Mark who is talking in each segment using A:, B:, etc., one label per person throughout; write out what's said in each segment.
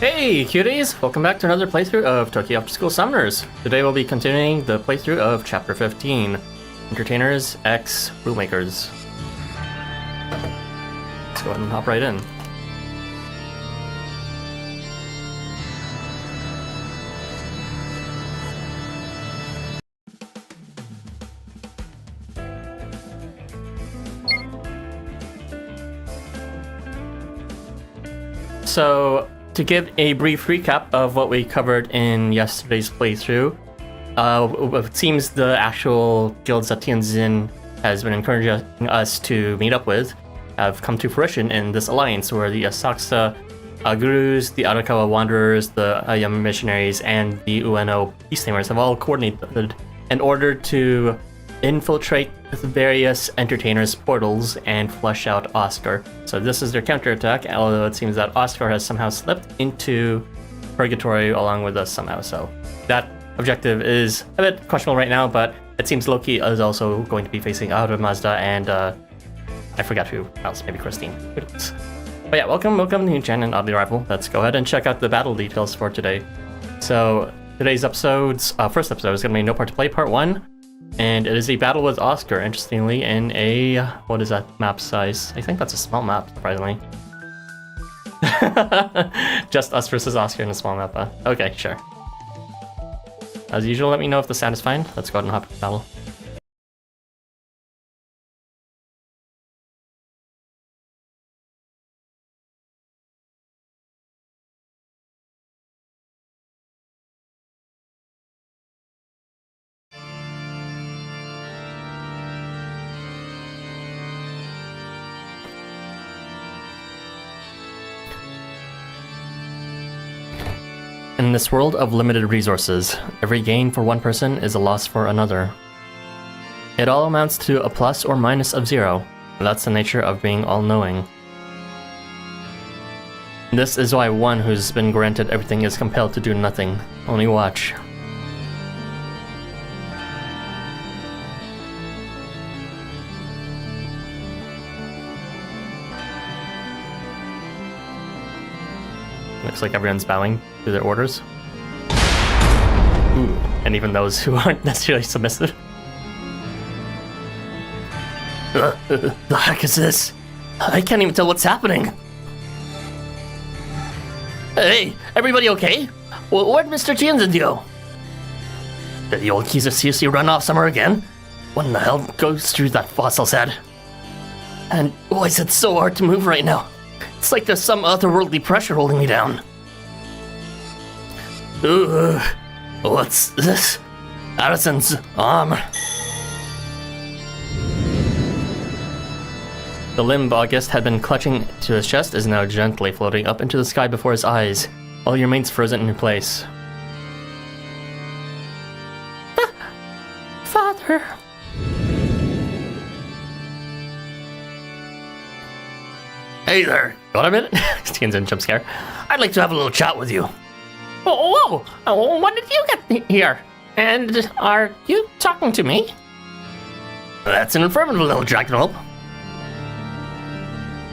A: Hey cuties! Welcome back to another playthrough of Tokyo Afterschool Summoners. Today we'll be continuing the playthrough of Chapter 15, Entertainers x Rule Makers. Let's go ahead and hop right in. So, to give a brief recap of what we covered in yesterday's playthrough, it seems the actual guilds that Tianjin has been encouraging us to meet up with have come to fruition in this alliance where the Asakusa Gurus, the Arakawa Wanderers, the Ayama Missionaries, and the Ueno Peacetamers have all coordinated in order to infiltrate the various entertainers' portals and flush out Oscar. So this is their counterattack, although it seems that Oscar has somehow slipped into purgatory along with us somehow. So that objective is a bit questionable right now, but it seems Loki is also going to be facing Aura Mazda and I forgot who else, maybe Christine. But yeah, welcome to Jen and Oddly Rival. Let's go ahead and check out the battle details for today. So today's episode's first episode is going to be No Part to Play Part 1. And it is a battle with Oscar, interestingly, in a... what is that map size? I think that's a small map, surprisingly. Just us versus Oscar in a small map, Okay, sure. As usual, let me know if the sound is fine. Let's go ahead and hop into battle. In this world of limited resources, every gain for one person is a loss for another. It all amounts to a plus or minus of zero. That's the nature of being all-knowing. This is why one who's been granted everything is compelled to do nothing. Only watch. Looks like everyone's bowing to their orders. Ooh, and even those who aren't necessarily submissive. The heck is this? I can't even tell what's happening. Hey, everybody okay? Where'd Mr. Tianzin go? Did the old geezer seriously run off somewhere again? What in the hell goes through that fossil's head? And why is it so hard to move right now? It's like there's some otherworldly pressure holding me down. What's this? Addison's arm. The limb August had been clutching to his chest is now gently floating up into the sky before his eyes, while he remains frozen in place. Father. Hey there, got a minute? Tianzin jump scare. I'd like to have a little chat with you. Whoa, when did you get here? And are you talking to me? That's an affirmative, little jackalope.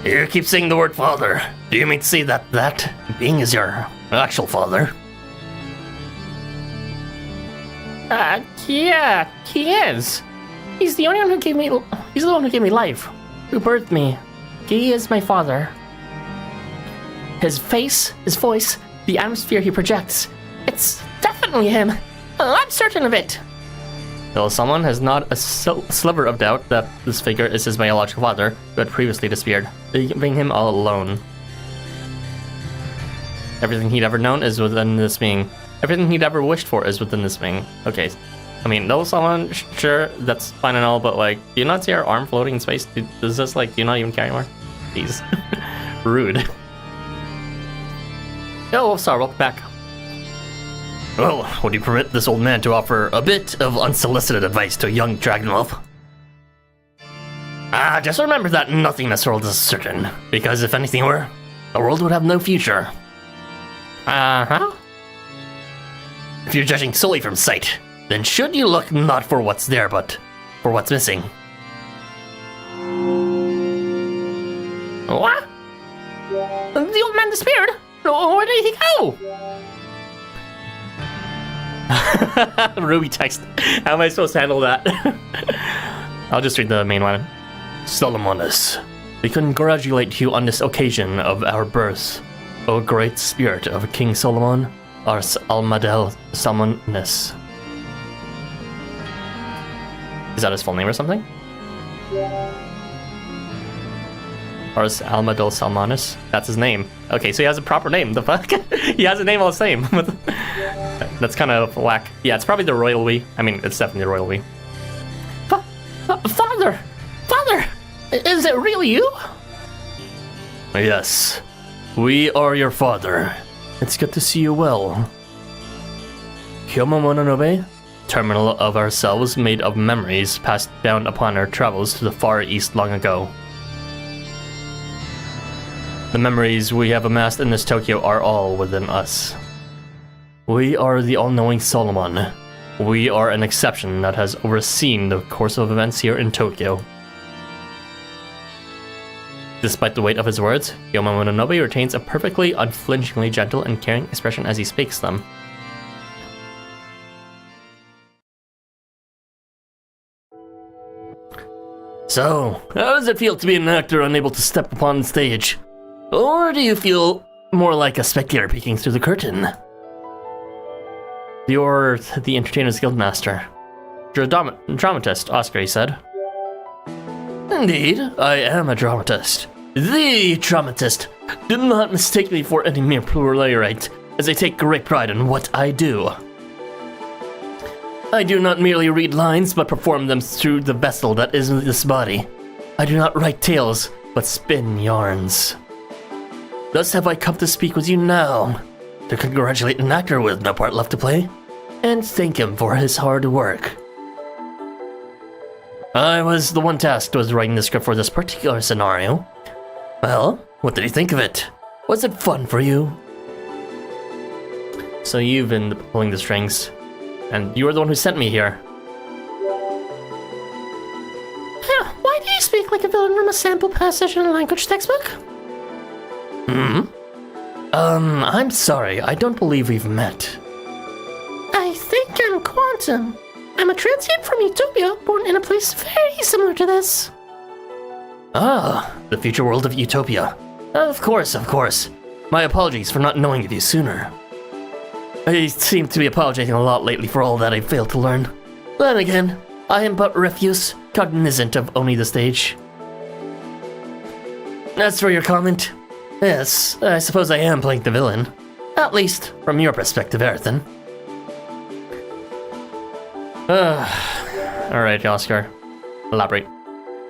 A: You keep saying the word father. Do you mean to say that being is your actual father? Yeah, he is. He's the only one who gave me, he's the one who gave me life, who birthed me. He is my father. His face, his voice, the atmosphere he projects. It's definitely him. I'm certain of it. Though someone has not a sliver of doubt that this figure is his biological father, who had previously disappeared, leaving him all alone. Everything he'd ever known is within this being. Everything he'd ever wished for is within this being. Okay, I mean, though someone, sure, that's fine and all, but like, do you not see our arm floating in space? Does this, like, do you not even care anymore? Jeez. Rude. Oh, sorry, welcome back. Well, would you permit this old man to offer a bit of unsolicited advice to a young dragon wolf? Just remember that nothing in this world is certain, because if anything were, the world would have no future. Uh-huh. If you're judging solely from sight, then should you look not for what's there, but for what's missing? What? The old man disappeared? Where did he go? Ruby text. How am I supposed to handle that? I'll just read the main one. Solomonus, we congratulate you on this occasion of our birth, O great spirit of King Solomon, Ars Almadel Salmonis. Is that his full name or something? Ars Almadel Salmonis? That's his name. Okay, so he has a proper name. The fuck? He has a name all the same. That's kind of whack. Yeah, it's probably the royal we. I mean, it's definitely the royal we. Father! Father! Is it really you? Yes. We are your father. It's good to see you well. Housamo Mononobe? Terminal of ourselves made of memories passed down upon our travels to the Far East long ago. The memories we have amassed in this Tokyo are all within us. We are the all-knowing Solomon. We are an exception that has overseen the course of events here in Tokyo. Despite the weight of his words, Housamo Mononobe retains a perfectly, unflinchingly gentle and caring expression as he speaks them. So, how does it feel to be an actor unable to step upon stage? Or do you feel more like a spectator peeking through the curtain? You're the Entertainers Guildmaster. You're a dramatist, Oscar, he said. Indeed, I am a dramatist. The dramatist. Do not mistake me for any mere playwright, as I take great pride in what I do. I do not merely read lines, but perform them through the vessel that is this body. I do not write tales, but spin yarns. Thus have I come to speak with you now, to congratulate an actor with no part left to play, and thank him for his hard work. I was the one tasked with writing the script for this particular scenario. Well, what did you think of it? Was it fun for you? So you've been pulling the strings, and you were the one who sent me here. Why do you speak like a villain from a sample passage in a language textbook? I'm sorry, I don't believe we've met. I think I'm Quantum. I'm a transient from Utopia, born in a place very similar to this. Ah, the future world of Utopia. Of course. My apologies for not knowing of you sooner. I seem to be apologizing a lot lately for all that I failed to learn. Then again, I am but refuse, cognizant of only the stage. As for your comment, yes, I suppose I am playing the villain. At least, from your perspective, Erethan. Alright, Oscar. Elaborate.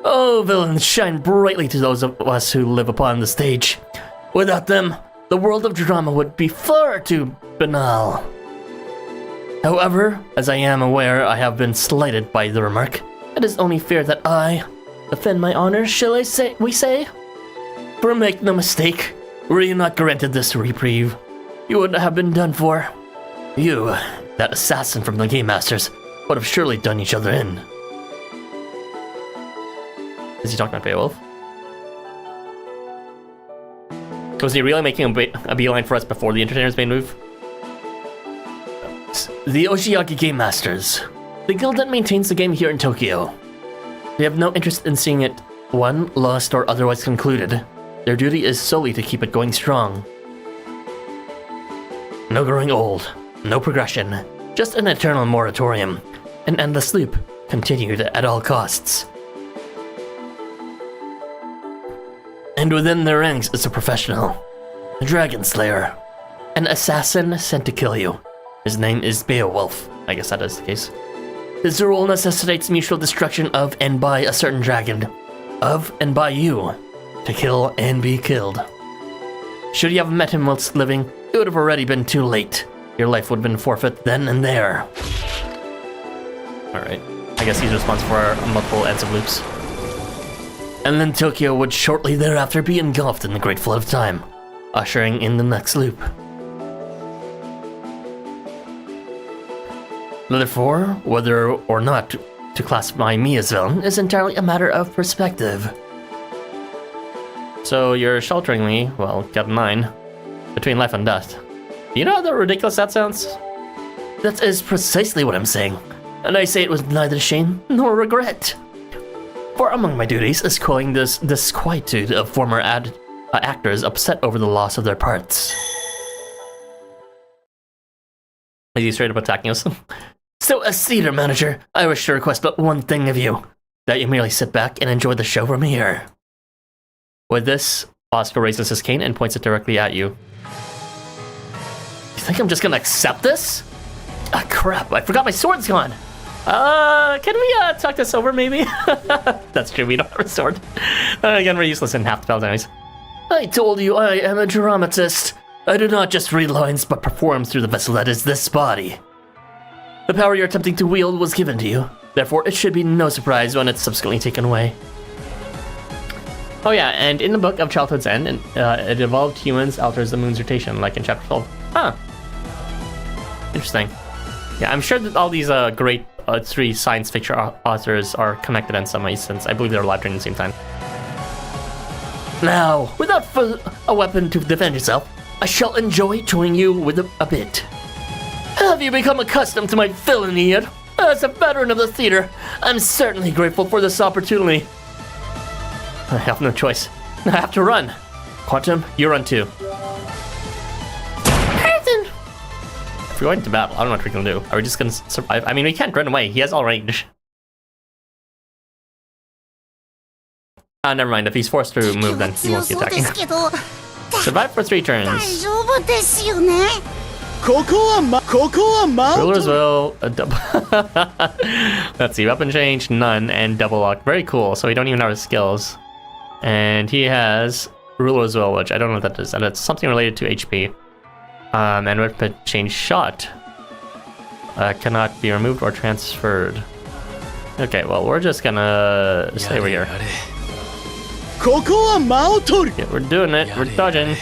A: Oh, villains shine brightly to those of us who live upon the stage. Without them, the world of drama would be far too banal. However, as I am aware I have been slighted by the remark, it is only fair that I defend my honor, shall we say? For make no mistake, were you not granted this reprieve, you would have been done for. You, that assassin from the Game Masters, would have surely done each other in. Is he talking about Beowulf? Was he really making a beeline for us before the Entertainers main move? The Oshiaki Game Masters. The guild that maintains the game here in Tokyo. They have no interest in seeing it won, lost, or otherwise concluded. Their duty is solely to keep it going strong. No growing old, no progression, just an eternal moratorium. An endless loop, continued at all costs. And within their ranks is a professional, a dragon slayer, an assassin sent to kill you. His name is Beowulf. I guess that is the case. His role necessitates mutual destruction of and by a certain dragon, of and by you, to kill and be killed. Should you have met him whilst living, it would have already been too late. Your life would have been forfeit then and there. Alright, I guess he's responsible for multiple ends of loops. And then Tokyo would shortly thereafter be engulfed in the great flood of time, ushering in the next loop. Therefore, whether or not to classify me as villain is entirely a matter of perspective. So you're sheltering me, well, get 9. between life and death. Do you know how ridiculous that sounds? That is precisely what I'm saying. And I say it with neither shame nor regret. For among my duties is quelling this disquietude of former actors upset over the loss of their parts. Is he straight up attacking us? So, as theater manager, I wish to request but one thing of you. That you merely sit back and enjoy the show from here. With this, Oscar raises his cane and points it directly at you. You think I'm just gonna accept this? Ah, crap, I forgot my sword's gone. Can we talk this over, maybe? That's true, we don't have a sword. Again, we're useless in half the spells anyways. I told you I am a dramatist. I do not just read lines, but perform through the vessel that is this body. The power you're attempting to wield was given to you. Therefore, it should be no surprise when it's subsequently taken away. Oh yeah, and in the book of Childhood's End, it evolved humans alters the moon's rotation, like in chapter 12. Huh. Interesting. Yeah, I'm sure that all these great 3 science fiction authors are connected in some way, since I believe they're alive during the same time. Now, without a weapon to defend yourself, I shall enjoy joining you with a bit. Have you become accustomed to my villainy yet? As a veteran of the theater, I'm certainly grateful for this opportunity. I have no choice. I have to run. Quantum, you run too. If we're going to battle, I don't know what we're gonna do. Are we just gonna survive? I mean, we can't run away. He has all range. Never mind. If he's forced to move, then he won't be attacking. Survive for 3 turns. Rulers will double. Let's see. Weapon change, none, and double lock. Very cool. So we don't even have his skills. And he has Ruler's Will, which I don't know what that is. And it's something related to HP. And weapon change shot. Cannot be removed or transferred. Okay, well, we're just gonna stay over here. Yeah, we're doing it. We're dodging.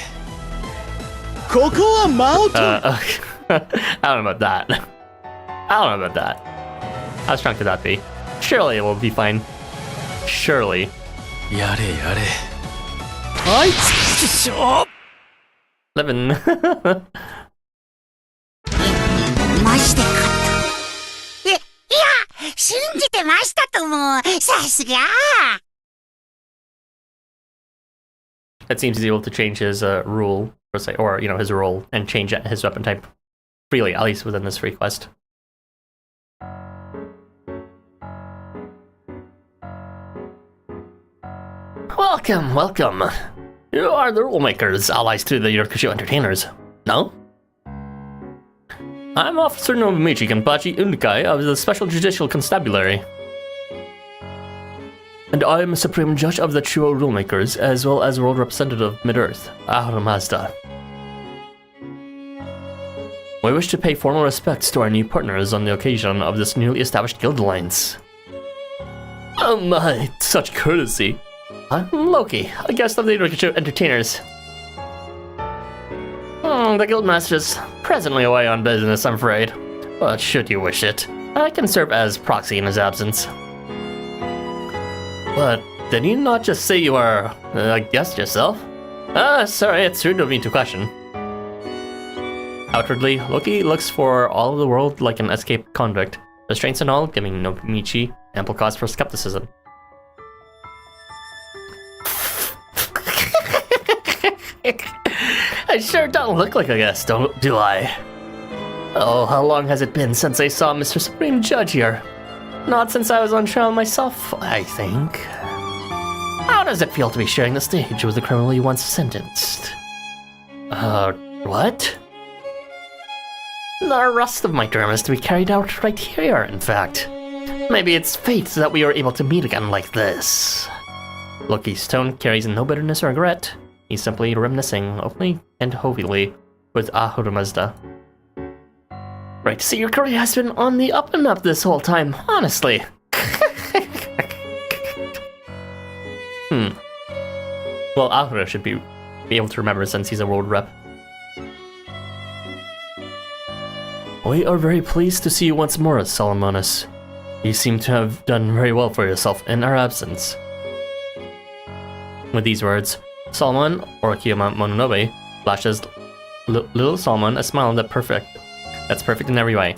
A: I don't know about that. How strong could that be? Surely it will be fine. Surely. Living. It seems he's able to change his rule, or you know, his role, and change his weapon type freely, at least within this free quest. Welcome, welcome. You are the Rule Makers, allies to the Yokusho entertainers, no? I'm Officer Nobumichi Kenpachi Unikai of the Special Judicial Constabulary. And I am a Supreme Judge of the Chuo Rule Makers, as well as World Representative of Mid-Earth, Ahura Mazda. We wish to pay formal respects to our new partners on the occasion of this newly established guild alliance. Oh my, such courtesy. I'm Loki, a guest of the Yokusho entertainers. The guildmaster is presently away on business, I'm afraid. But should you wish it, I can serve as proxy in his absence. But did you not just say you are a guest yourself? Sorry, it's rude of me to question. Outwardly, Loki looks for all of the world like an escaped convict, restraints and all, giving Nobumichi ample cause for skepticism. I sure don't look like a guest, do I? Oh, how long has it been since I saw Mr. Supreme Judge here? Not since I was on trial myself, I think. How does it feel to be sharing the stage with the criminal you once sentenced? What? The rest of my term is to be carried out right here, in fact. Maybe it's fate that we are able to meet again like this. Loki's tone carries no bitterness or regret. He's simply reminiscing openly and jovially with Ahura Mazda. Right, so your career has been on the up and up this whole time, honestly. Well, Ahura should be able to remember since he's a world rep. We are very pleased to see you once more, Solomonus. You seem to have done very well for yourself in our absence. With these words, Solomon, or Kiyama Mononobe, flashes little salmon, a smile that's perfect in every way.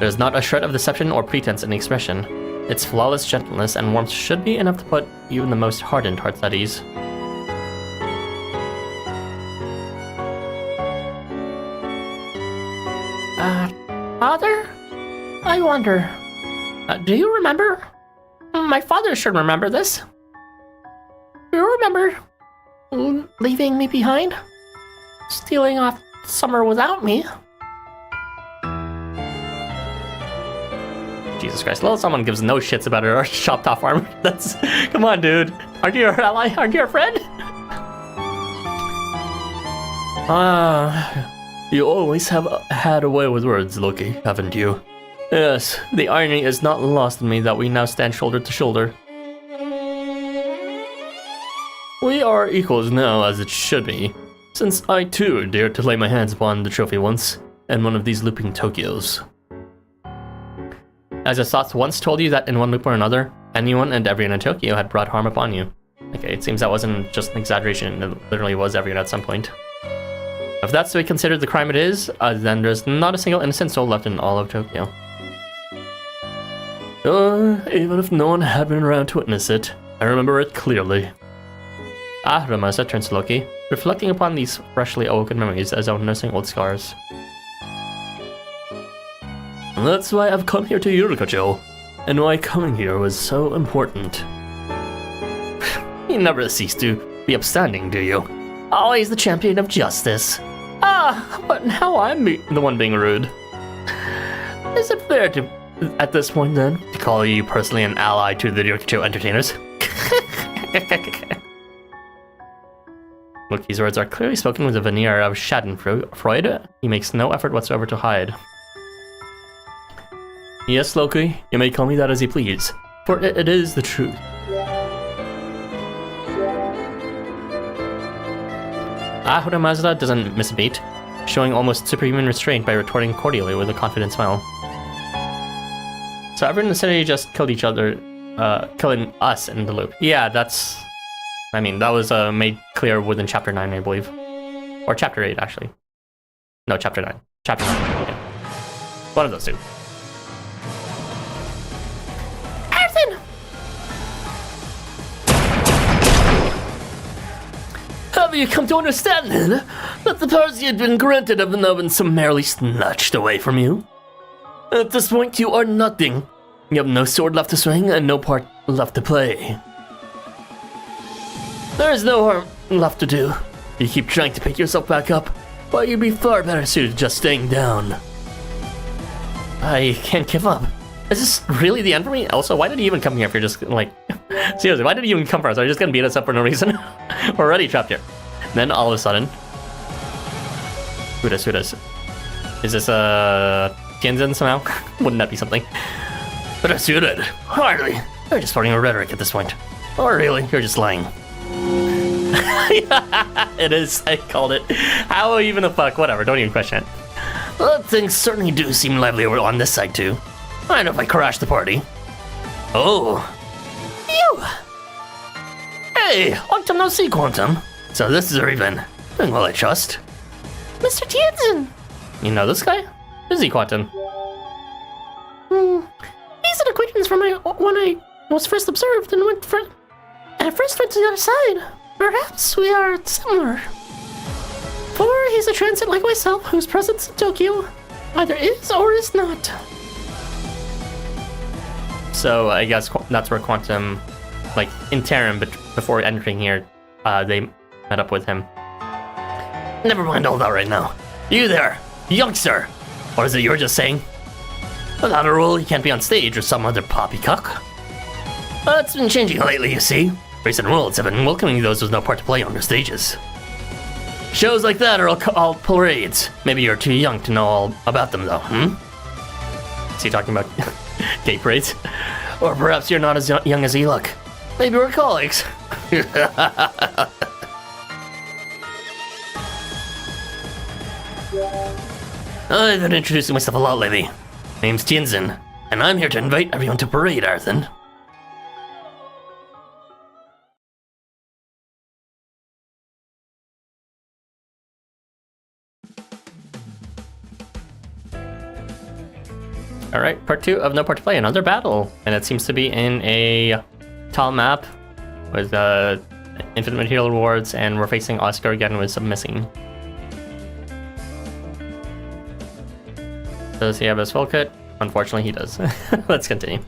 A: There's not a shred of deception or pretense in the expression. Its flawless gentleness and warmth should be enough to put even the most hardened hearts at ease.
B: Father? I wonder... do you remember? My father should remember this. Do you remember leaving me behind? Stealing off summer without me?
A: Jesus Christ, little someone gives no shits about her chopped off arm. That's... Come on, dude. Aren't you our ally? Aren't you our friend? You always have had a way with words, Loki, haven't you? Yes, the irony is not lost on me that we now stand shoulder to shoulder. We are equals now, as it should be, since I too dared to lay my hands upon the trophy once, and one of these looping Tokyos. As your thoughts once told you that in one loop or another, anyone and everyone in Tokyo had brought harm upon you. Okay, it seems that wasn't just an exaggeration, it literally was everyone at some point. If that's the way considered the crime it is, then there's not a single innocent soul left in all of Tokyo. Even if no one had been around to witness it, I remember it clearly. Ramasa turns to Loki, reflecting upon these freshly awoken memories as though nursing old scars. That's why I've come here to Yuriko-jo, and why coming here was so important. You never cease to be upstanding, do you? Always the champion of justice. But now I'm the one being rude. Is it fair to, at this point then, to call you personally an ally to the Yuriko-jo entertainers? Loki's words are clearly spoken with a veneer of schadenfreude. He makes no effort whatsoever to hide. Yes, Loki, you may call me that as you please, for it is the truth. Ahura Mazda doesn't miss a beat, showing almost superhuman restraint by retorting cordially with a confident smile. So everyone in the city just killed each other, killing us in the loop. Yeah, that's... I mean, that was made clear within Chapter 9, I believe. Or Chapter 8, actually. No, Chapter 9. Chapter 9, yeah. One of those two. Have you come to understand, then, that the powers you had been granted have now been summarily snatched away from you? At this point, you are nothing. You have no sword left to swing and no part left to play. There is no harm left to do. You keep trying to pick yourself back up, but you'd be far better suited just staying down. I can't give up. Is this really the end for me? Also, why did he even come here if you're just, like... Seriously, why did he even come for us? Are you just gonna beat us up for no reason? We're already trapped here. Then, all of a sudden... Who this? Is this, Tianzin somehow? Wouldn't that be something? But I suited. Hardly. You're just farting a rhetoric at this point. Or really, you're just lying. It is. I called it. How even the fuck? Whatever, don't even question it. Well, things certainly do seem lively over on this side, too. Mind if I crash the party? Oh. You! Hey, long time no see, Quantum. So this is Riven. Doing well, I trust.
B: Mr. Tianzin!
A: You know this guy? Who's he, Quantum?
B: He's an acquaintance from when I was first observed and I first went to the other side. Perhaps we are similar. For he's a transit like myself whose presence in Tokyo either is or is not.
A: So I guess that's where Quantum, like interim, but before entering here, they met up with him. Never mind all that right now. You there, youngster! Or is it you're just saying? Without a rule, you can't be on stage or some other poppycock. Well, it's been changing lately, you see. Recent rules have been welcoming those with no part to play on their stages. Shows like that are all parades. Maybe you're too young to know all about them, though, Is he talking about gay parades? Or perhaps you're not as young as you look. Maybe we're colleagues. I've been introducing myself a lot lately. My name's Tianzin, and I'm here to invite everyone to parade, Arthur. Alright, part 2 of No Part to Play, another battle. And it seems to be in a tile map with infinite material rewards, and we're facing Oscar again with some missing. Does he have a spell kit? Unfortunately, he does. Let's continue.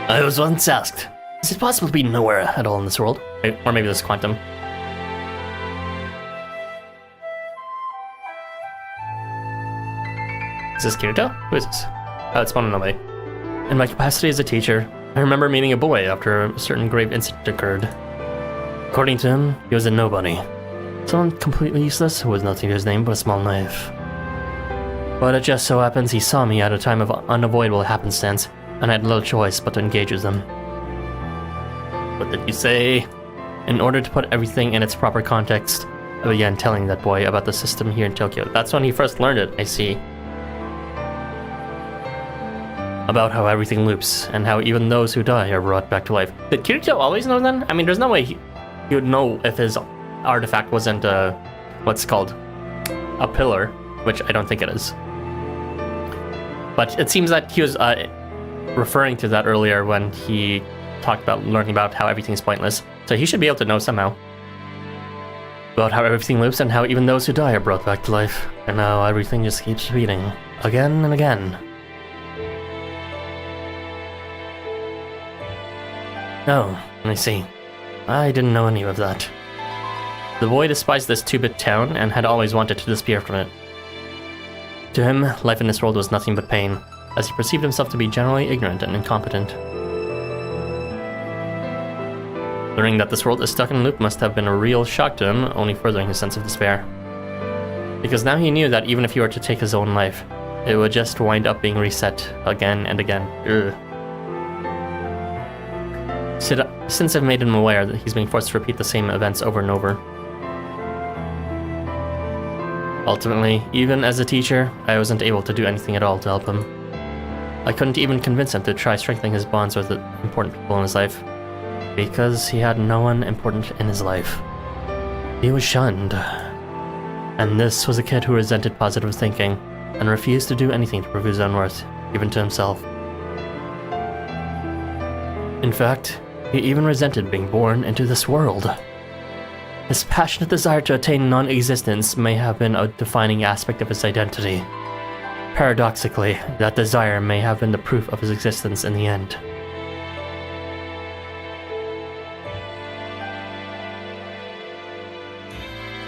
A: I was once asked, is it possible to be nowhere at all in this world? Or maybe this is quantum. Is this Kirito? Who is this? Oh, it's Mononobe. In my capacity as a teacher, I remember meeting a boy after a certain grave incident occurred. According to him, he was a nobody. Someone completely useless who was nothing to his name but a small knife. But it just so happens he saw me at a time of unavoidable happenstance, and I had little choice but to engage with them. What did you say? In order to put everything in its proper context, I began telling that boy about the system here in Tokyo. That's when he first learned it, I see. About how everything loops, and how even those who die are brought back to life. Did Kirito always know then? I mean, there's no way he would know if his artifact wasn't what's called a pillar, which I don't think it is. But it seems that he was referring to that earlier when he talked about learning about how everything's pointless. So he should be able to know somehow. About how everything loops and how even those who die are brought back to life. And now everything just keeps repeating. Again and again. Oh, I see. I didn't know any of that. The boy despised this 2-bit town and had always wanted to disappear from it. To him, life in this world was nothing but pain, as he perceived himself to be generally ignorant and incompetent. Learning that this world is stuck in a loop must have been a real shock to him, only furthering his sense of despair. Because now he knew that even if he were to take his own life, it would just wind up being reset again and again. Ugh. Since I've made him aware that he's being forced to repeat the same events over and over. Ultimately, even as a teacher, I wasn't able to do anything at all to help him. I couldn't even convince him to try strengthening his bonds with the important people in his life, because he had no one important in his life. He was shunned. And this was a kid who resented positive thinking, and refused to do anything to prove his own worth, even to himself. In fact, he even resented being born into this world. His passionate desire to attain non-existence may have been a defining aspect of his identity. Paradoxically, that desire may have been the proof of his existence in the end.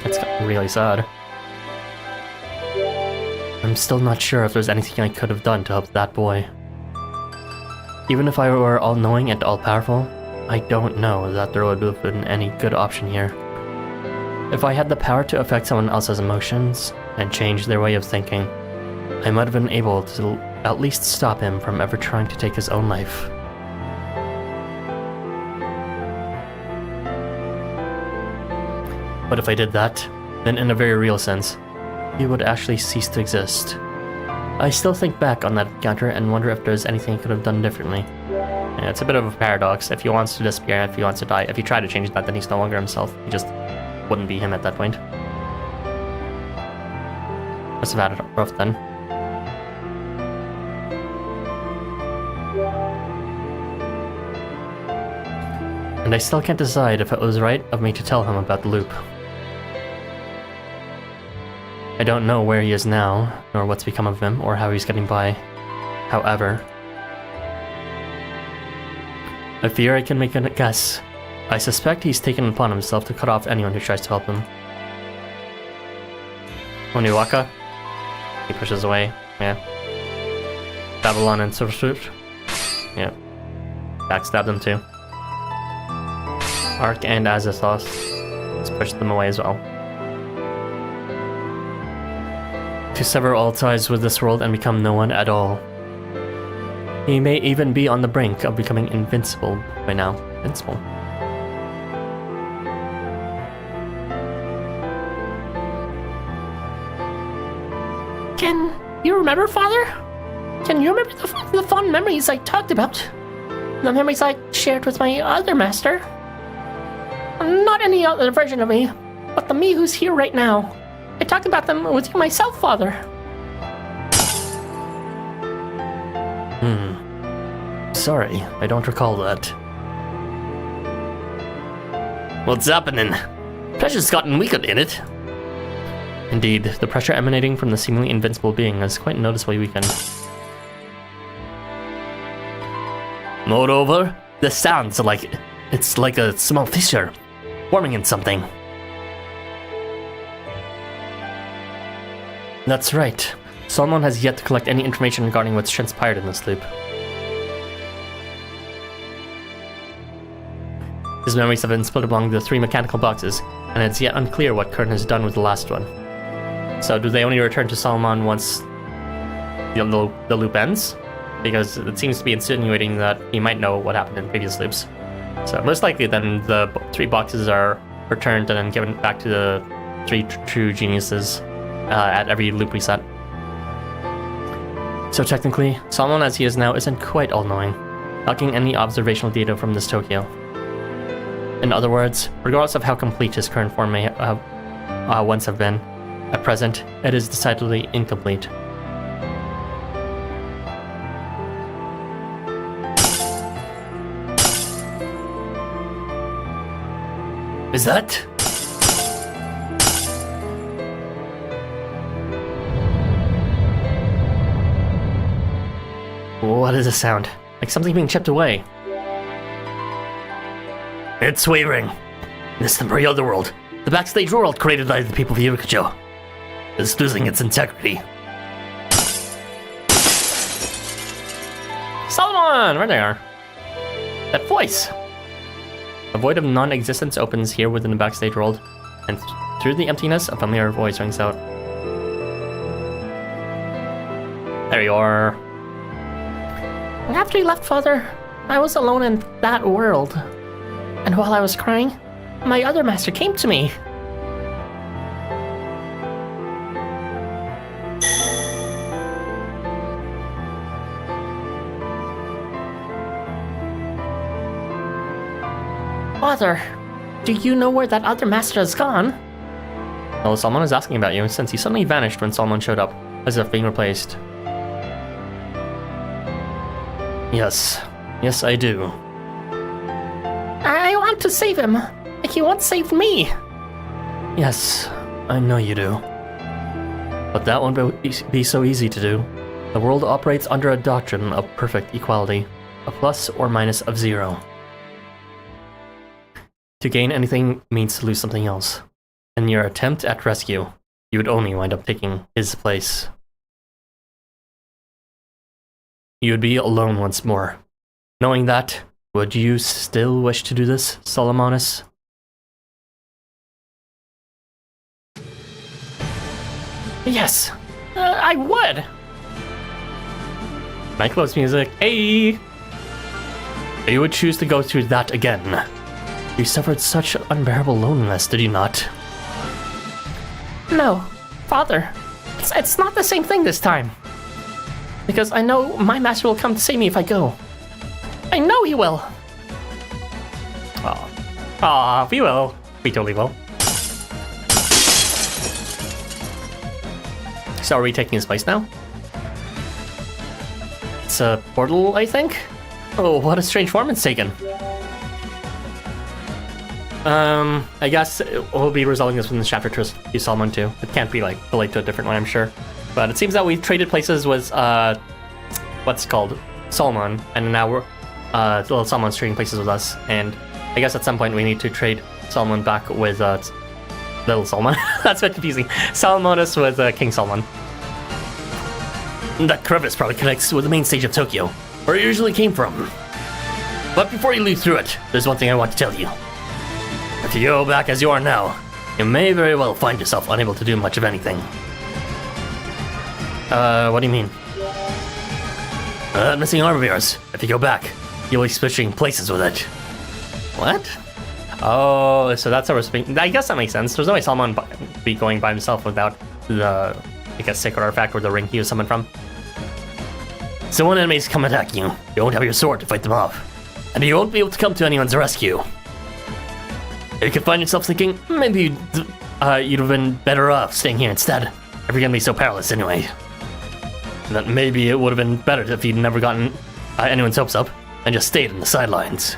A: That's really sad. I'm still not sure if there's anything I could have done to help that boy. Even if I were all-knowing and all-powerful, I don't know that there would have been any good option here. If I had the power to affect someone else's emotions and change their way of thinking, I might have been able to at least stop him from ever trying to take his own life. But if I did that, then in a very real sense, he would actually cease to exist. I still think back on that encounter and wonder if there's anything I could have done differently. Yeah, it's a bit of a paradox. If he wants to disappear, if he wants to die, if he tried to change that, then he's no longer himself. He just wouldn't be him at that point. Must have had it rough then. And I still can't decide if it was right of me to tell him about the loop. I don't know where he is now, nor what's become of him, or how he's getting by. However, I fear I can make a guess. I suspect he's taken upon himself to cut off anyone who tries to help him. Oniwaka? He pushes away. Yeah. Babylon and Sursuit? Yeah. Backstabbed them too. Ark and Azathos. Let's push them away as well. To sever all ties with this world and become no one at all. He may even be on the brink of becoming invincible by now. Invincible.
B: Can you remember, Father? Can you remember the fond memories I talked about? The memories I shared with my other master? Not any other version of me, but the me who's here right now. I talked about them with you myself, Father.
A: Sorry, I don't recall that. What's happening? Pressure's gotten weaker in it. Indeed, the pressure emanating from the seemingly invincible being is quite noticeably weakened. Moreover, the sounds are like it's like a small fissure forming in something. That's right. Solomon has yet to collect any information regarding what's transpired in this loop. His memories have been split among the 3 mechanical boxes, and it's yet unclear what Kern has done with the last one. So do they only return to Solomon once the loop ends? Because it seems to be insinuating that he might know what happened in previous loops. So most likely then the 3 boxes are returned and then given back to the 3 true geniuses at every loop reset. So technically, Solomon as he is now isn't quite all-knowing, lacking any observational data from this Tokyo. In other words, regardless of how complete his current form may once have been, at present, it is decidedly incomplete. Is that? What is the sound? Like something being chipped away. It's wavering. This temporary otherworld, the backstage world created by the people of Yurikacho, is losing its integrity. Solomon! Where they are? That voice! A void of non-existence opens here within the backstage world, and through the emptiness, a familiar voice rings out. There you are.
B: After you left, Father, I was alone in that world. And while I was crying, my other master came to me. Father, do you know where that other master has gone?
A: Well, Solomon is asking about you, since he suddenly vanished when Solomon showed up, as if being replaced. Yes, I do.
B: I want to save him, like he once saved me.
A: Yes, I know you do. But that won't be so easy to do. The world operates under a doctrine of perfect equality, a plus or minus of 0. To gain anything means to lose something else. In your attempt at rescue, you would only wind up taking his place. You would be alone once more. Knowing that, would you still wish to do this, Solomonus?
B: Yes, I would.
A: My close music. Hey! You would choose to go through that again. You suffered such unbearable loneliness, did you not?
B: No, Father. It's not the same thing this time. Because I know my master will come to save me if I go. I know he will.
A: Aw, we will. We totally will. So are we taking his place now? It's a portal, I think? Oh, what a strange form it's taken. I guess we'll be resolving this in the chapter to Solomon too. It can't be like delayed to a different one, I'm sure. But it seems that we traded places with what's it called? Solomon, and now we're little Solomon's trading places with us, and I guess at some point we need to trade Solomon back with little Solomon. That's a bit confusing. Solomonus with King Solomon. That crevice probably connects with the main stage of Tokyo, where it usually came from. But before you leave through it, there's one thing I want to tell you. If you go back as you are now, you may very well find yourself unable to do much of anything. What do you mean? That missing arm of yours. If you go back, you'll be switching places with it. What? Oh, so that's how we're speaking. I guess that makes sense. There's no way Solomon be going by himself without the, I guess, sacred artifact or the ring he was summoned from. So when enemies come attack you, you won't have your sword to fight them off. And you won't be able to come to anyone's rescue. You can find yourself thinking, maybe you'd have been better off staying here instead. If you're gonna be so powerless anyway. And that maybe it would have been better if you'd never gotten anyone's hopes up and just stayed in the sidelines.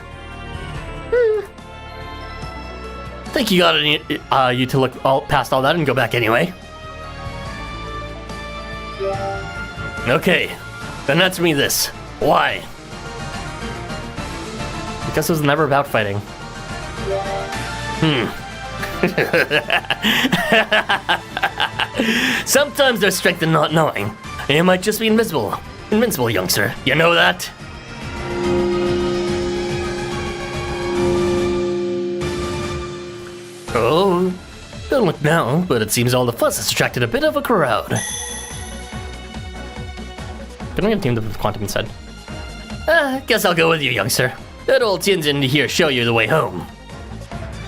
A: Think you got you to look past all that and go back anyway? Okay, then answer me this. Why? Because it was never about fighting. Sometimes there's strength in not knowing. You might just be invincible. Invincible, youngster. You know that? Oh, don't look now, but it seems all the fuss has attracted a bit of a crowd. Can we have teamed up with Quantum instead? Guess I'll go with you, youngster. That old Tianjin here show you the way home.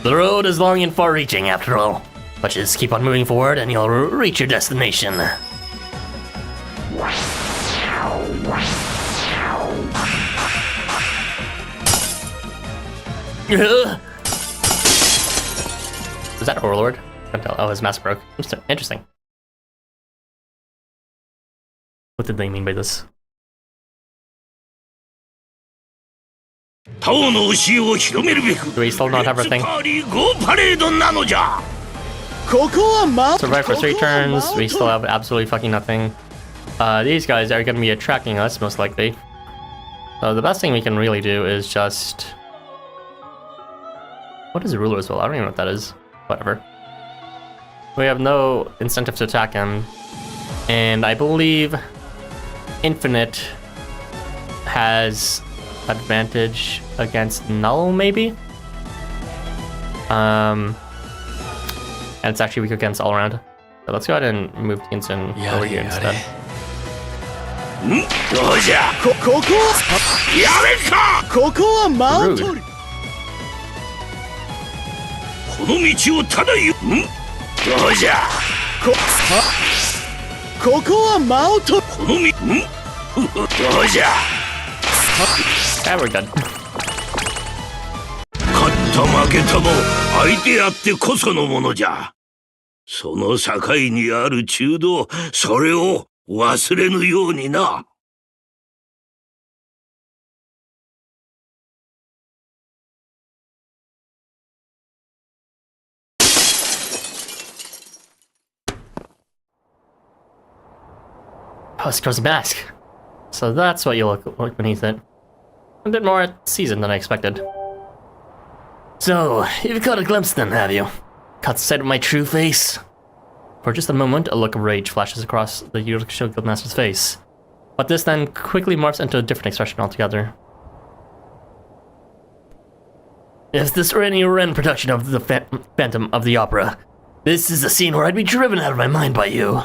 A: The road is long and far-reaching, after all. But just keep on moving forward and you'll reach your destination. Was that Overlord? Oh, his mask broke. Interesting. What did they mean by this? Do we still not have our thing? Survive for 3 turns, we still have absolutely fucking nothing. These guys are gonna be attracting us, most likely. So the best thing we can really do is just... What is a ruler as well? I don't even know what that is. Whatever. We have no incentive to attack him. And I believe Infinite has advantage against Null, maybe? And it's actually weak against all around. So let's go ahead and move Tianjin over here instead. Rude. Yeah, we're good.
C: 勝った負けたも相手あってこそのものじゃ。その境にある中道、それを忘れぬようにな。
A: Huskers mask. So that's what you look like beneath it. A bit more seasoned than I expected. So, you've caught a glimpse then, have you? Caught sight of my true face? For just a moment, a look of rage flashes across the Yurikisho Guildmaster's face. But this then quickly morphs into a different expression altogether. If this were any Ren production of the Phantom of the Opera, this is a scene where I'd be driven out of my mind by you.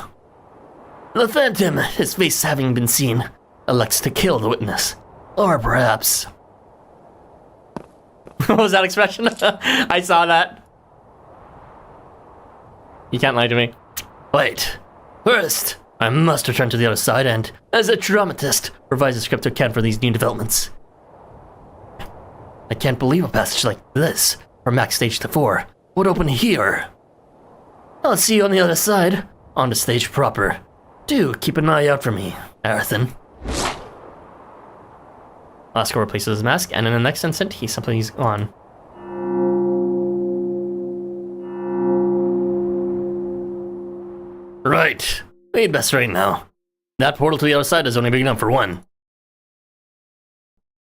A: The Phantom, his face having been seen, elects to kill the witness. Or perhaps... What was that expression? I saw that. You can't lie to me. Wait. First, I must return to the other side and, as a dramatist, revise the script I can for these new developments. I can't believe a passage like this, from Max Stage to 4, would open here. I'll see you on the other side, on the stage proper. Do keep an eye out for me, Arathan. Oscar replaces his mask, and in the next instant, he's gone. Right. We'd best right now. That portal to the other side is only big enough for one.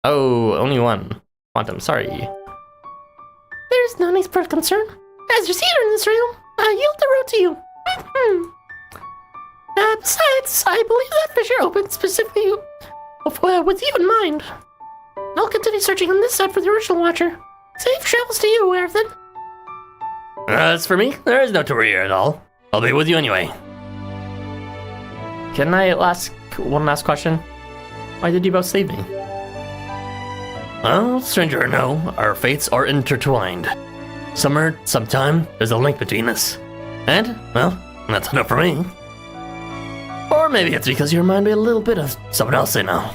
A: Oh, only one. Quantum, sorry.
B: There's no need for concern. As your seater in this room, I yield the road to you. Besides, I believe that fissure opened specifically with you in mind. I'll continue searching on this side for the original Watcher. Safe travels to you, Arathan.
A: As for me, there is no to worry at all. I'll be with you anyway. Can I ask one last question? Why did you both save me? Well, stranger or no, our fates are intertwined. Sometime, there's a link between us. And, well, that's enough for me.
B: For Or maybe it's because you remind me a little bit of someone else I know.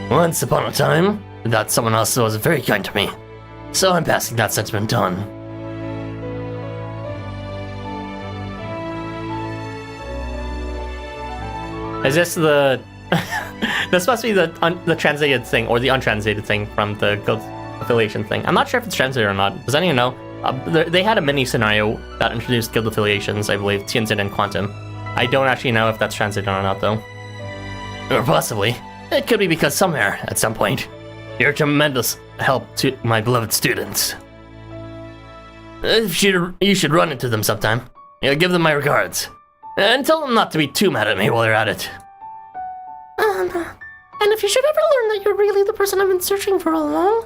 B: Once upon a time, that someone else was very kind to me. So I'm passing that sentiment on.
A: Is this the... this must be the translated thing, or the untranslated thing from the guild affiliation thing. I'm not sure if it's translated or not. Does anyone know? They had a mini scenario that introduced guild affiliations, I believe, Tianzin and Quantum. I don't actually know if that's translated or not, though.
B: Or possibly, it could be because somewhere, at some point, you're a tremendous help to my beloved students. You should run into them sometime. Give them my regards. And tell them not to be too mad at me while they're at it.
D: And if you should ever learn that you're really the person I've been searching for all along,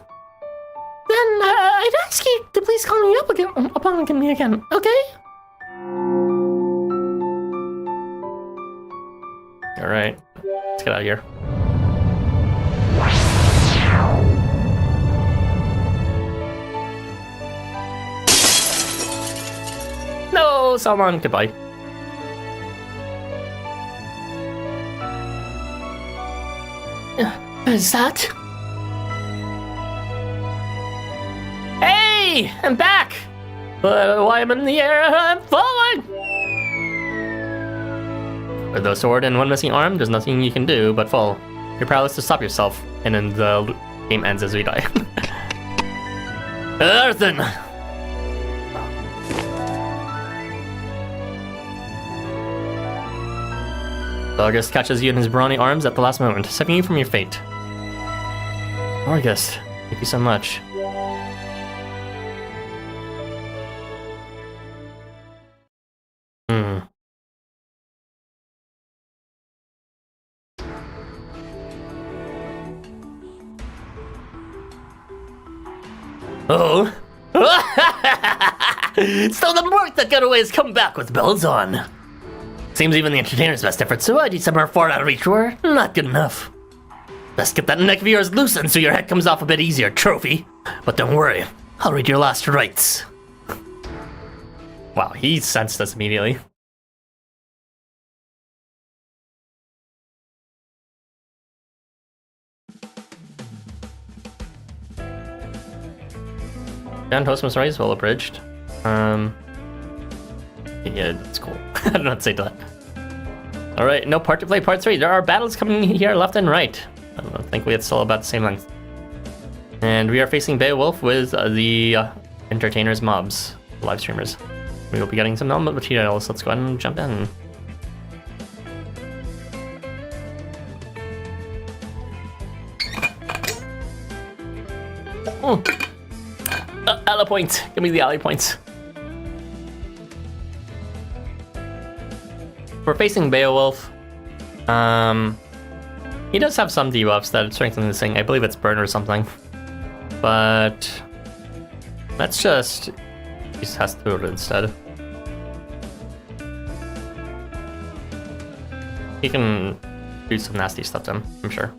D: then I'd ask you to please call me upon me again, okay?
A: Alright, let's get out of here. No, Salman, goodbye.
D: Is that?
A: Hey, I'm back! While I'm in the air, I'm falling! With a sword and one missing arm, there's nothing you can do but fall. You're powerless to stop yourself, and then the game ends as we die.
B: Earthen!
A: August catches you in his brawny arms at the last moment, saving you from your fate. August, thank you so much.
B: Oh? So the mark that got away has come back with bells on. Seems even the entertainer's best efforts to hide you somewhere far out of reach were not good enough. Best get that neck of yours loosened so your head comes off a bit easier, trophy. But don't worry, I'll read your last rites.
A: Wow, he sensed us immediately. Dan Toastmas Rise well abridged. Yeah, that's cool. I don't know what to say to that. Alright, no part to play part 3. There are battles coming here left and right. I don't know, thankfully it's still about the same length. And we are facing Beowulf with the entertainers mobs, live streamers. We will be getting some materials. Let's go ahead and jump in. Ally points. Give me the ally points. We're facing Beowulf. He does have some debuffs that strengthen this thing. I believe it's burn or something. But let's just use Hastur instead. He can do some nasty stuff to him, I'm sure.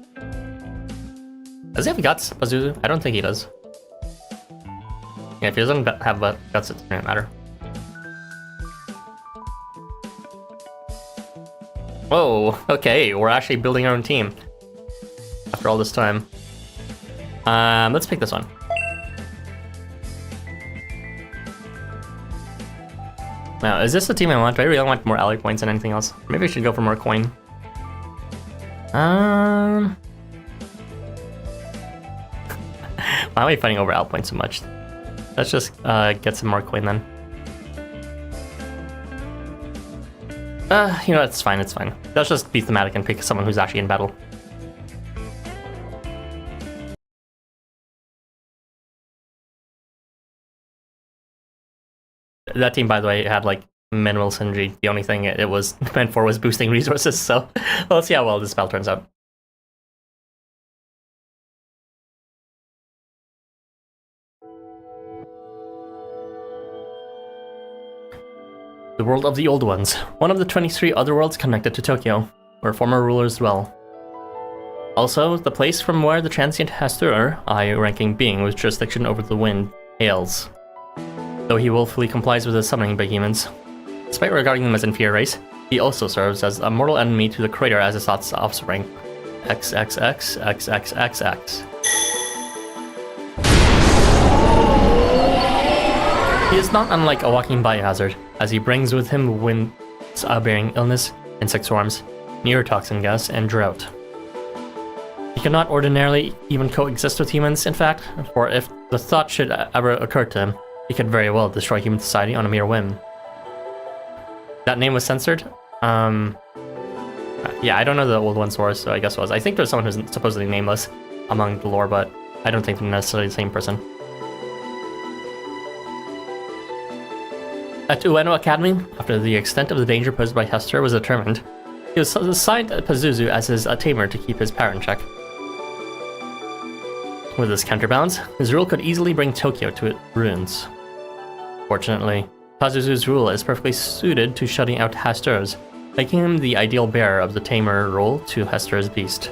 A: Does he have guts, Pazuzu? I don't think he does. Yeah, if he doesn't have guts, it doesn't matter. Whoa, okay, we're actually building our own team. After all this time. Let's pick this one. Now, is this the team I want? Do I really want more ally points than anything else? Maybe I should go for more coin. Why am I fighting over ally points so much? Let's just get some more coin then. You know, it's fine, it's fine. Let's just be thematic and pick someone who's actually in battle. That team, by the way, had like minimal synergy. The only thing it was meant for was boosting resources, so let's see how well this spell turns out. The world of the Old Ones, one of the 23 other worlds connected to Tokyo, where former rulers dwell. Also, the place from where the transient Hastur, a high-ranking being with jurisdiction over the wind, hails. Though he willfully complies with his summoning by humans. Despite regarding them as inferior race, He also serves as a mortal enemy to the crater as its offspring. XXXXXXX. He is not unlike a walking biohazard, as he brings with him winds bearing illness, insect swarms, neurotoxin gas, and drought. He cannot ordinarily even coexist with humans, in fact, for if the thought should ever occur to him, he could very well destroy human society on a mere whim. That name was censored? Yeah, I don't know the old one's source, so I guess it was. I think there's someone who's supposedly nameless among the lore, but I don't think they're necessarily the same person. At Ueno Academy, after the extent of the danger posed by Hester was determined, he was assigned Pazuzu as his tamer to keep his power in check. With his counterbalance, his rule could easily bring Tokyo to its ruins. Fortunately, Pazuzu's rule is perfectly suited to shutting out Hester's, making him the ideal bearer of the tamer role to Hester's beast.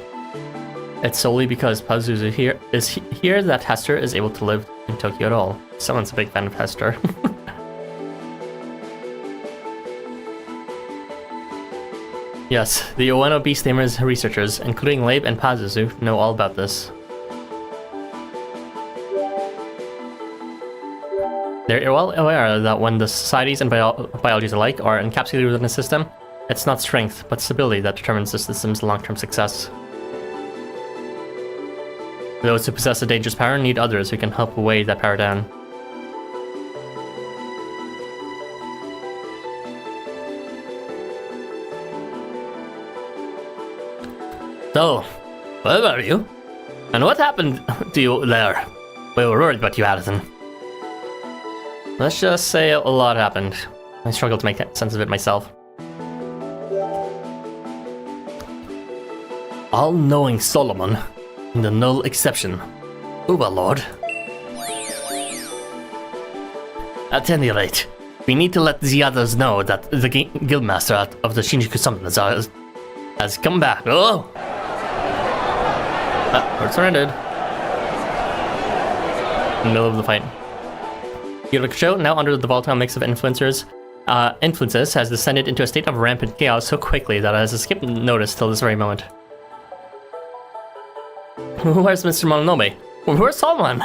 A: It's solely because Pazuzu is here that Hester is able to live in Tokyo at all. Someone's a big fan of Hester. Yes, the Ueno Beast Tamer's researchers, including Labe and Pazuzu, know all about this. They're well aware that when the societies and biologies alike are encapsulated within a system, it's not strength, but stability that determines the system's long-term success. Those who possess a dangerous power need others who can help weigh that power down. So, where were you? And what happened to you there? We were worried about you, Addison. Let's just say a lot happened. I struggle to make sense of it myself. All-knowing Solomon, the null exception. Overlord. At any rate, we need to let the others know that the guildmaster of the Shinjuku Summoners has come back. Oh! We're surrendered. In the middle of the fight. Yuriko, now under the volatile mix of influences, has descended into a state of rampant chaos so quickly that it has escaped notice till this very moment. Where's Mr. Mononobe? Where's Solomon?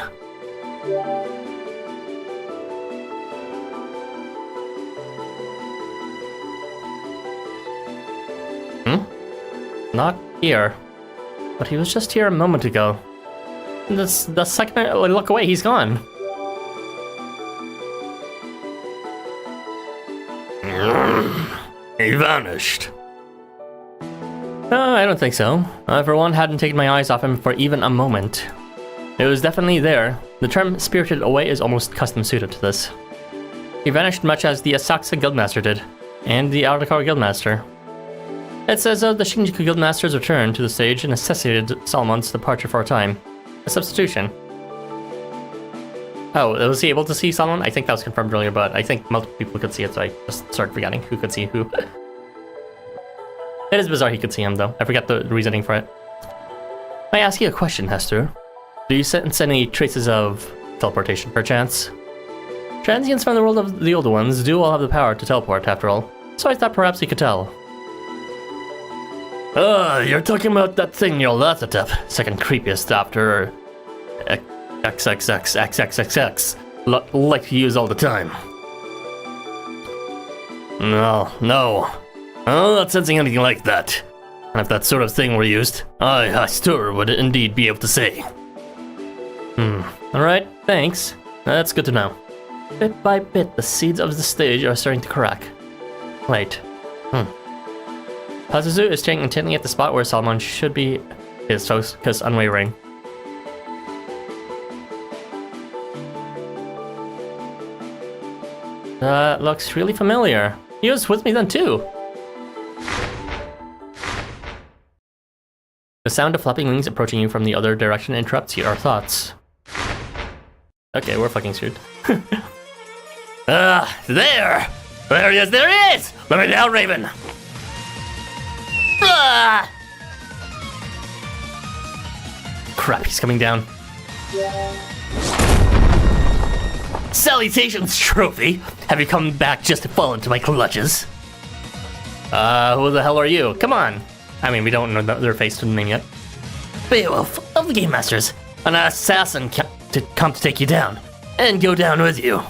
A: Not here. But he was just here a moment ago. The second I look away, he's gone.
C: He vanished.
A: I don't think so. I, for one, hadn't taken my eyes off him for even a moment. It was definitely there. The term spirited away is almost custom-suited to this. He vanished much as the Asakusa Guildmaster did, and the Arakara Guildmaster. It's as though the Shinjuku Guildmaster's return to the stage necessitated Solomon's departure for a time. A substitution. Oh, was he able to see Solomon? I think that was confirmed earlier, but I think multiple people could see it, so I just started forgetting who could see who. It is bizarre he could see him, though. I forgot the reasoning for it. May I ask you a question, Hester? Do you sense any traces of teleportation, perchance? Transients from the world of the older ones do all have the power to teleport, after all, so I thought perhaps you could tell.
C: You're talking about that thing you're Lathotep, second creepiest after XXXXXXX, like to use all the time. No. I'm not sensing anything like that. And if that sort of thing were used, I, Hastur, would indeed be able to say.
A: Alright, thanks. That's good to know. Bit by bit, the seeds of the stage are starting to crack. Wait. Pazuzu is staring intently at the spot where Solomon should be, his focus unwavering. That looks really familiar. He was with me then too. The sound of flapping wings approaching you from the other direction interrupts your thoughts. Okay, we're fucking screwed.
C: There! There he is! There he is! Let me down, Raven!
A: Crap, he's coming down.
C: Salutations, trophy! Have you come back just to fall into my clutches?
A: Who the hell are you? Come on. I mean, we don't know their face to the name yet.
B: Beowulf of the Game Masters. An assassin come to take you down and go down with you.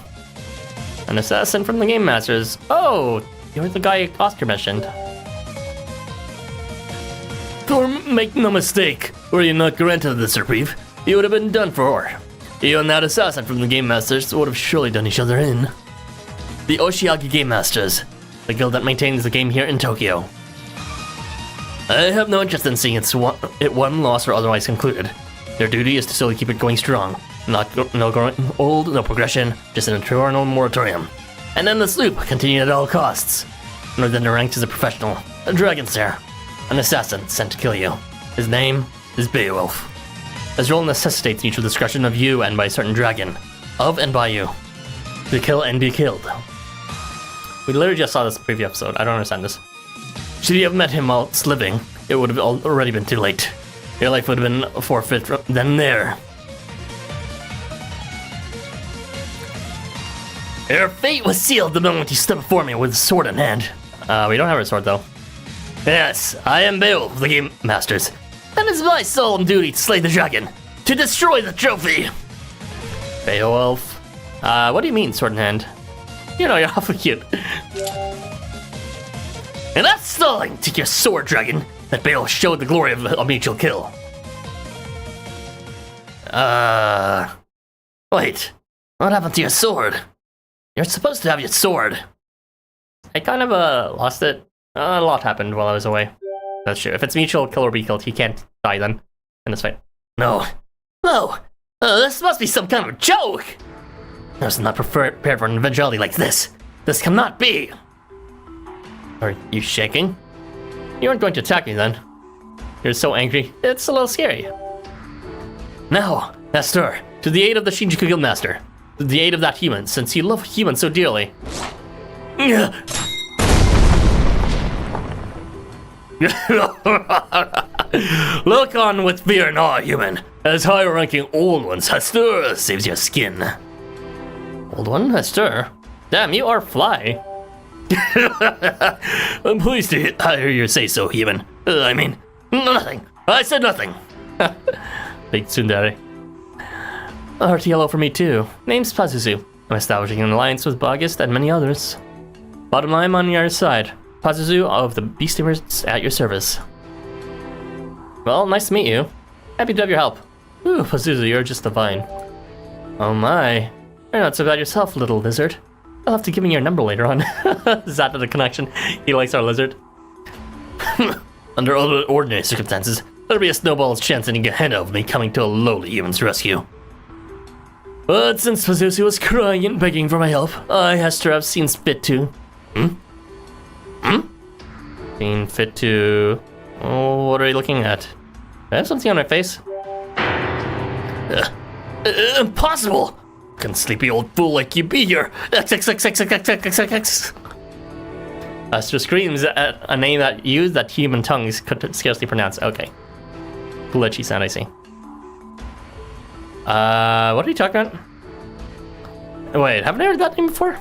A: An assassin from the Game Masters. Oh, you're the guy Oscar mentioned.
B: For make no mistake, were you not granted this reprieve, you would have been done for. You and that assassin from the Game Masters would have surely done each other in. The Oshiagi Game Masters,
A: the guild that maintains the game here in Tokyo.
B: I have no interest in seeing it won, lost, or otherwise concluded.
A: Their duty is to slowly keep it going strong. No growing old, no progression, just an eternal moratorium.
B: And then the sloop continued at all costs.
A: Nor then ranked as a professional.
B: A dragon slayer, an assassin sent to kill you. His name is Beowulf.
A: His role necessitates mutual discretion of you and by a certain dragon.
B: Of and by you. To kill and be killed.
A: We literally just saw this previous episode. I don't understand this.
B: Should you have met him whilst living, it would have already been too late. Your life would have been forfeit then and there. Your fate was sealed the moment you stepped before me with a sword in hand.
A: We don't have a sword though.
B: Yes, I am Beowulf of the Game Masters. And it's my solemn duty to slay the dragon, to destroy the trophy.
A: Beowulf. What do you mean, sword in hand? You know, you're awfully cute.
B: And that's stalling, take your sword, dragon. That Beowulf showed the glory of a mutual kill. Wait. What happened to your sword? You're supposed to have your sword.
A: I kind of lost it. A lot happened while I was away. That's true. If it's mutual kill or be killed, he can't die then in this fight.
B: No. This must be some kind of joke. I was not prepared for an eventuality like this. This cannot be.
A: Are you shaking? You aren't going to attack me then. You're so angry. It's a little scary.
B: Now, Esther, to the aid of the Shinjuku Guildmaster. To the aid of that human, since you love humans so dearly. Look on with fear and awe, human. As higher-ranking old ones, Esther saves your skin.
A: Old one, Esther? Damn, you are fly.
B: I'm pleased to hear you say so, human. I mean, nothing. I said nothing.
A: Big tsundere. A heart yellow for me too. Name's Pazuzu. I'm establishing an alliance with August and many others. Bottom line, I'm on your side. Pazuzu of the Beastimers at your service. Well, nice to meet you. Happy to have your help. Ooh, Pazuzu, you're just divine. Oh my. You're not so bad yourself, little lizard. I'll have to give me your number later on. Is that the connection? He likes our lizard.
B: Under ordinary circumstances, there'd be a snowball's chance any ahead of me coming to a lowly human's rescue. But since Pazuzu was crying and begging for my help, I has to have seen fit to...
A: Seen fit to... Oh, what are you looking at? I have something on my face.
B: Impossible! Can sleepy old fool like you be here? XXXXXXXX.
A: Esther screams at a name that human tongues could scarcely pronounce. Okay. Glitchy sound, I see. What are you talking about? Wait, haven't I heard that name before?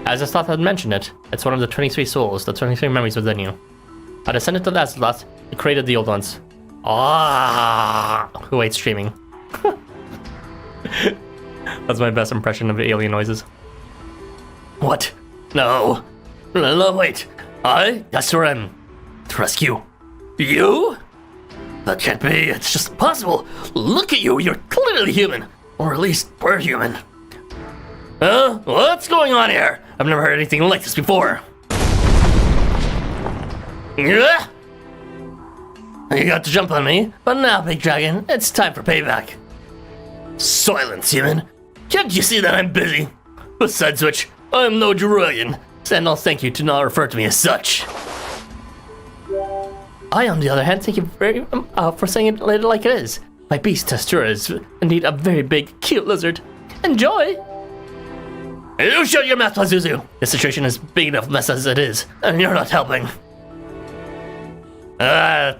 A: I just thought I'd mention it. It's one of the 23 souls, the 23 memories within you. A descendant of Azeroth who created the old ones. Who hates streaming? That's my best impression of alien noises.
B: What? No, wait. That's where I'm to rescue you? That can't be. It's just impossible. Look at you. You're clearly human. Or at least we're human. What's going on here? I've never heard anything like this before. Yeah? You got to jump on me, but now, big dragon, it's time for payback. Silence, human. Can't you see that I'm busy? Besides which, I'm no dragon, and I'll thank you to not refer to me as such.
A: I, on the other hand, thank you very for saying it like it is. My beast tester is indeed a very big, cute lizard. Enjoy!
B: You shut your mouth, Pazuzu. The situation is big enough mess as it is, and you're not helping.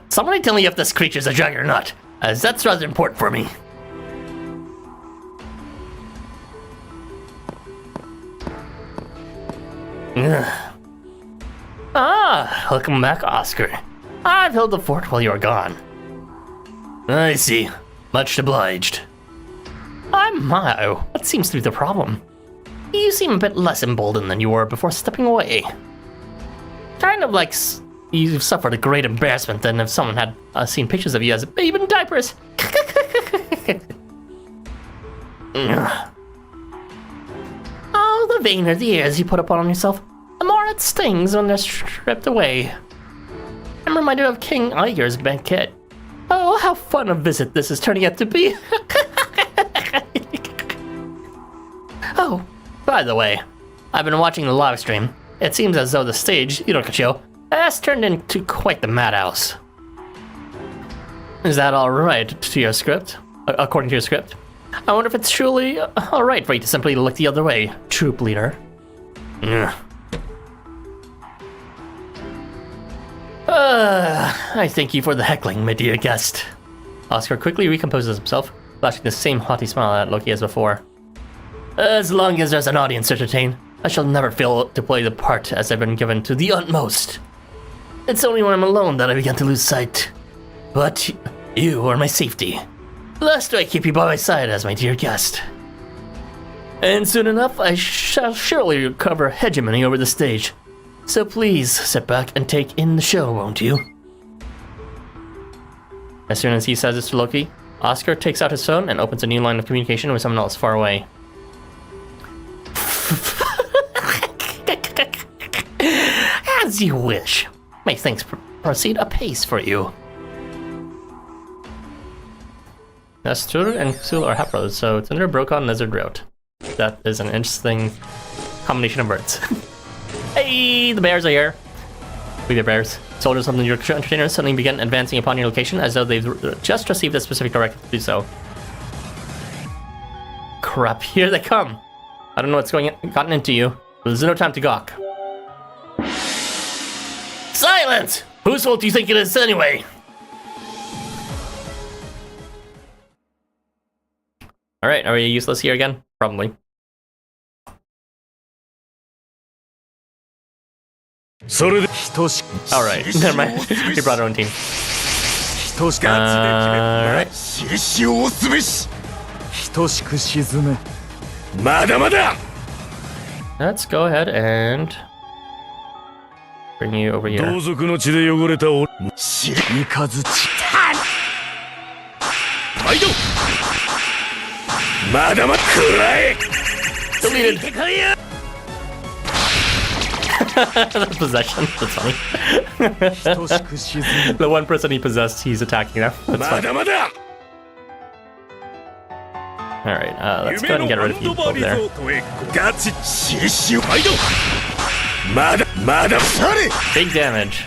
B: Somebody tell me if this creature's a dragon or not, as that's rather important for me.
A: Ugh. Ah, welcome back, Oscar. I've held the fort while you were gone. I see. Much obliged. My, what seems to be the problem? You seem a bit less emboldened than you were before stepping away. Kind of like you've suffered a great embarrassment than if someone had seen pictures of you as a baby in diapers. Oh, the vainer the airs you put upon yourself, the more it stings when they're stripped away. I'm reminded of King Iger's banquet. Oh, how fun a visit this is turning out to be. Oh, by the way, I've been watching the live stream. It seems as though the stage, Irokacho, has turned into quite the madhouse. Is that alright to your script? According to your script? I wonder if it's truly alright for you to simply look the other way, troop leader. I thank you for the heckling, my dear guest. Oscar quickly recomposes himself, flashing the same haughty smile at Loki as before. As long as there's an audience to entertain, I shall never fail to play the part as I've been given to the utmost. It's only when I'm alone that I begin to lose sight. But you are my safety. Lest I keep you by my side as my dear guest. And soon enough, I shall surely recover hegemony over the stage. So please sit back and take in the show, won't you? As soon as he says this to Loki, Oscar takes out his phone and opens a new line of communication with someone else far away. As you wish. May things proceed apace for you. Yes, Tur and Ksul are half brothers, so Thunder broke on Lizard wrote. That is an interesting combination of words. Hey, the bears are here. We the bears. Soldiers of the Yorkshire entertainers suddenly begin advancing upon your location as though they've just received a specific directive to do so. Crap, here they come. I don't know what's gotten into you, but there's no time to gawk. Silence! Whose fault do you think it is anyway? Alright, are we useless here again? Probably. Alright, never mind. We brought our own team. Alright. Let's go ahead and bring you over here. Deleted. That's possession. That's funny. The one person he possessed, he's attacking now. That's fine. Alright, let's go ahead and get rid of you over there. Big damage.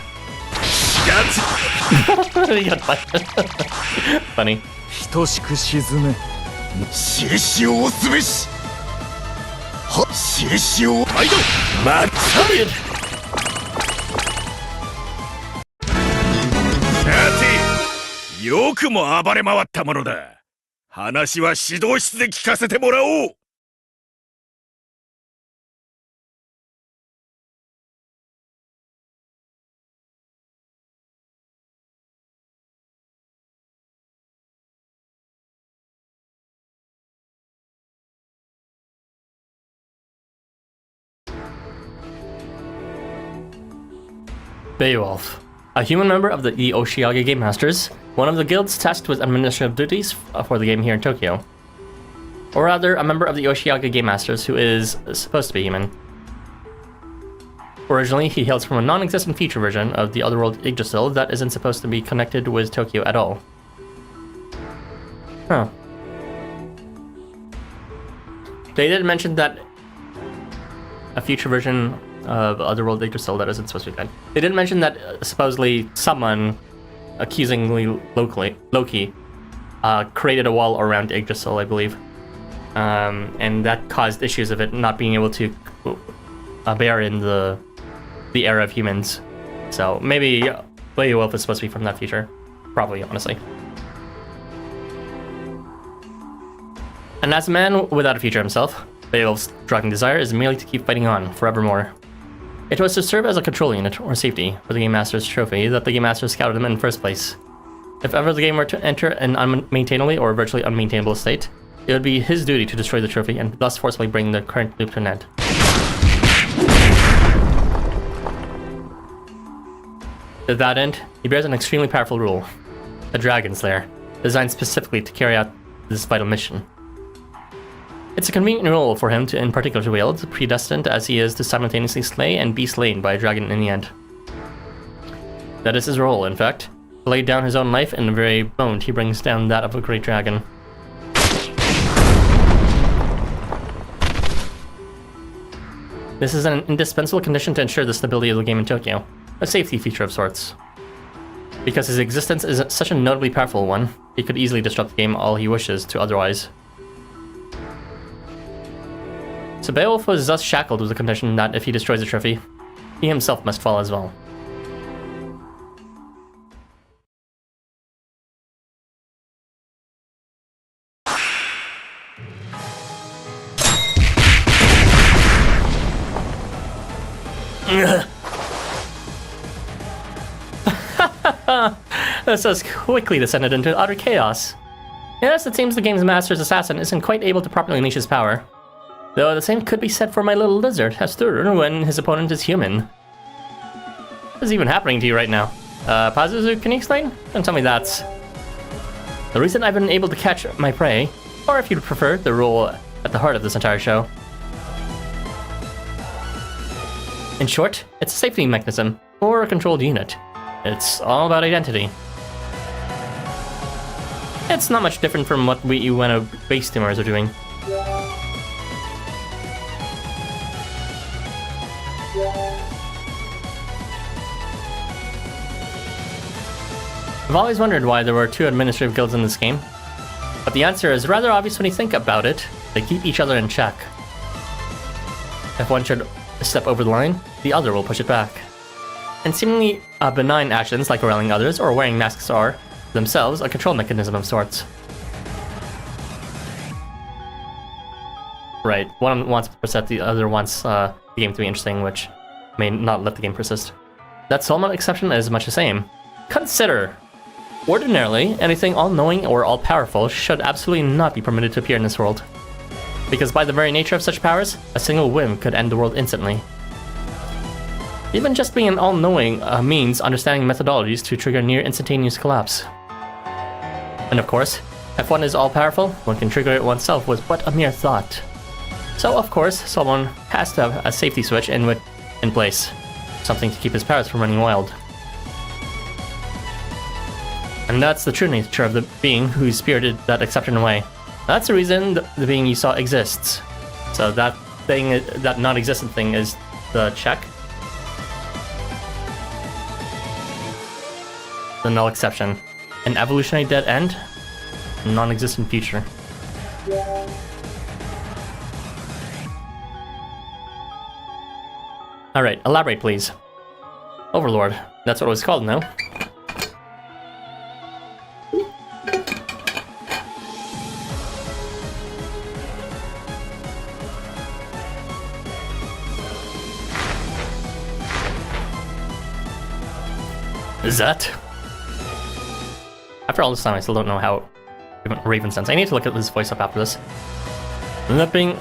A: He got funny.
C: よくも暴れ回ったものだ。話は指導室で聞かせてもらおう。
A: Beowulf. A human member of the Oshiage Game Masters, one of the guild's tasked with administrative duties for the game here in Tokyo. Or rather, a member of the Oshiage Game Masters who is supposed to be human. Originally, he hails from a non-existent future version of the otherworld Yggdrasil that isn't supposed to be connected with Tokyo at all. Huh. They did mention that a future version of Otherworld Yggdrasil that isn't supposed to be good. They didn't mention that supposedly someone accusingly Loki created a wall around Yggdrasil, I believe. And that caused issues of it not being able to bear in the era of humans. So maybe Beowulf is supposed to be from that future. Probably, honestly. And as a man without a future himself, Beowulf's driving desire is merely to keep fighting on forevermore. It was to serve as a control unit, or safety, for the Game Master's trophy that the Game Master scouted him in the first place. If ever the game were to enter an unmaintainable or virtually unmaintainable state, it would be his duty to destroy the trophy and thus forcibly bring the current loop to an end. To that end, he bears an extremely powerful rule, a Dragon Slayer, designed specifically to carry out this vital mission. It's a convenient role for him to in particular to wield, predestined as he is to simultaneously slay and be slain by a dragon in the end. That is his role, in fact, to lay down his own life in the very moment he brings down that of a great dragon. This is an indispensable condition to ensure the stability of the game in Tokyo, a safety feature of sorts. Because his existence is such a notably powerful one, he could easily disrupt the game all he wishes to otherwise. So Beowulf was thus shackled with the condition that if he destroys the trophy, he himself must fall as well. This has quickly descended into utter chaos. Yes, it seems the game's master's assassin isn't quite able to properly unleash his power. Though the same could be said for my little lizard, Hester, when his opponent is human. What is even happening to you right now? Pazuzu, can you explain? Don't tell me that. The reason I've been able to catch my prey, or if you'd prefer, the rule at the heart of this entire show. In short, it's a safety mechanism, or a controlled unit. It's all about identity. It's not much different from what we Ueno base steamers are doing. I've always wondered why there were two administrative guilds in this game, but the answer is rather obvious when you think about it. They keep each other in check. If one should step over the line, the other will push it back. And seemingly benign actions like rallying others or wearing masks are, themselves, a control mechanism of sorts. Right, one wants to persist, the other wants the game to be interesting, which may not let the game persist. That somewhat exception is much the same. Consider! Ordinarily, anything all-knowing or all-powerful should absolutely not be permitted to appear in this world. Because by the very nature of such powers, a single whim could end the world instantly. Even just being an all-knowing means understanding methodologies to trigger near instantaneous collapse. And of course, if one is all-powerful, one can trigger it oneself with but a mere thought. So of course, someone has to have a safety switch in place. Something to keep his powers from running wild. And that's the true nature of the being who spirited that exception away. That's the reason the being you saw exists. So that thing, that non-existent thing is the check. The null exception. An evolutionary dead end. Non-existent future. Alright, elaborate please. Overlord. That's what it was called, no? Is that? After all this time, I still don't know how Raven sounds. I need to look at this voice up after this. And that being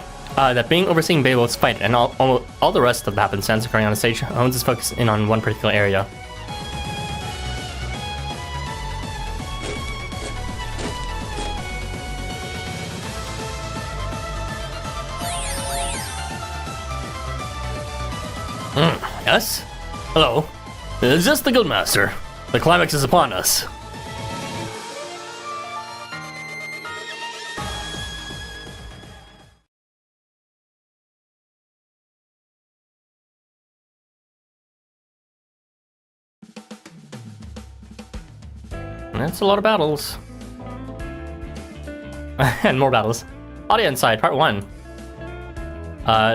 A: overseeing Beowulf's fight and all the rest of the happenstance occurring on the stage owns its focus in on one particular area. Yes? Hello? Is this the Guildmaster? The climax is upon us. That's a lot of battles. And more battles. Audience side, part 1.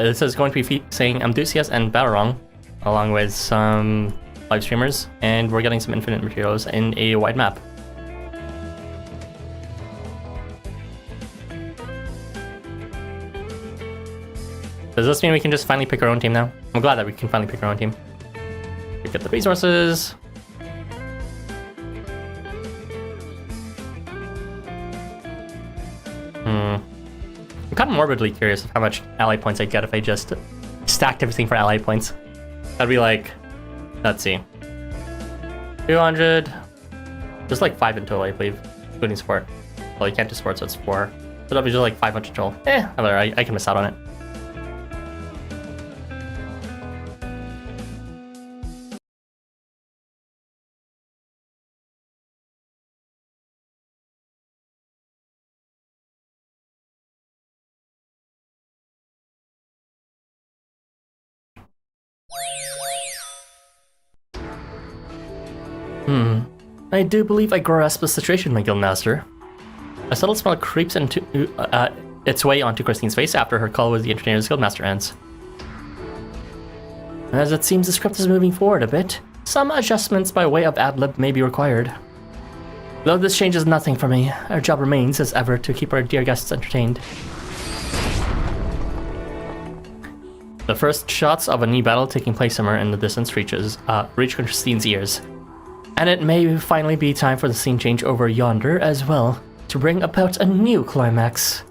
A: This is going to be saying Amdusias and Balrog, along with some live streamers, and we're getting some infinite materials in a wide map. Does this mean we can just finally pick our own team now? I'm glad that we can finally pick our own team. We get the resources. I'm kind of morbidly curious of how much ally points I get if I just stacked everything for ally points. That'd be like, let's see, 200. There's like 5 in total, I believe, including support. Well, you can't do support, so it's 4. So that'll be just like 500 total. Whatever, I can miss out on it. I do believe I grasp the situation, my guildmaster. A subtle smile creeps into its way onto Christine's face after her call with the entertainer's guildmaster ends. As it seems the script is moving forward a bit, some adjustments by way of ad-lib may be required. Though this changes nothing for me, our job remains as ever to keep our dear guests entertained. The first shots of a new battle taking place somewhere in the distance reach Christine's ears. And it may finally be time for the scene change over yonder as well, to bring about a new climax.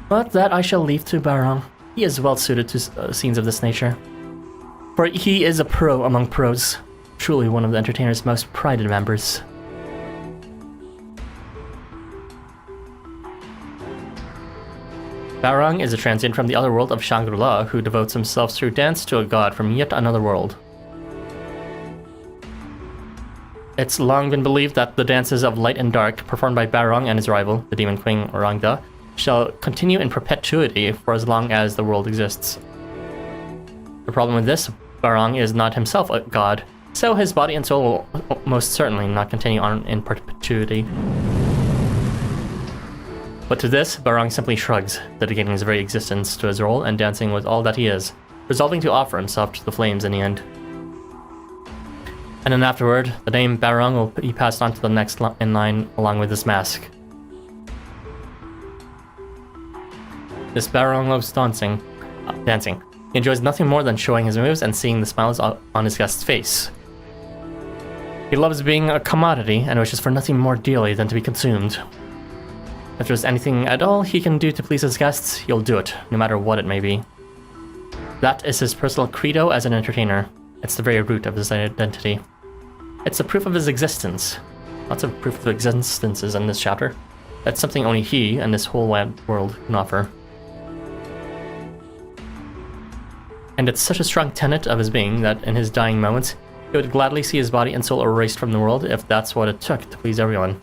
A: But that I shall leave to Barong. He is well suited to scenes of this nature. For he is a pro among pros, truly one of the entertainer's most prided members. Barong is a transient from the other world of Shangri-La who devotes himself through dance to a god from yet another world. It's long been believed that the dances of light and dark performed by Barong and his rival, the demon queen Orangda, shall continue in perpetuity for as long as the world exists. The problem with this, Barong is not himself a god, so his body and soul will most certainly not continue on in perpetuity. But to this, Barong simply shrugs, dedicating his very existence to his role and dancing with all that he is, resolving to offer himself to the flames in the end. And then afterward, the name Barong will be passed on to the next in line along with this mask. This Barong loves dancing. He enjoys nothing more than showing his moves and seeing the smiles on his guest's face. He loves being a commodity and wishes for nothing more dearly than to be consumed. If there's anything at all he can do to please his guests, he'll do it, no matter what it may be. That is his personal credo as an entertainer. It's the very root of his identity. It's the proof of his existence. Lots of proof of existences in this chapter. That's something only he and this whole wide world can offer. And it's such a strong tenet of his being that in his dying moments, he would gladly see his body and soul erased from the world if that's what it took to please everyone.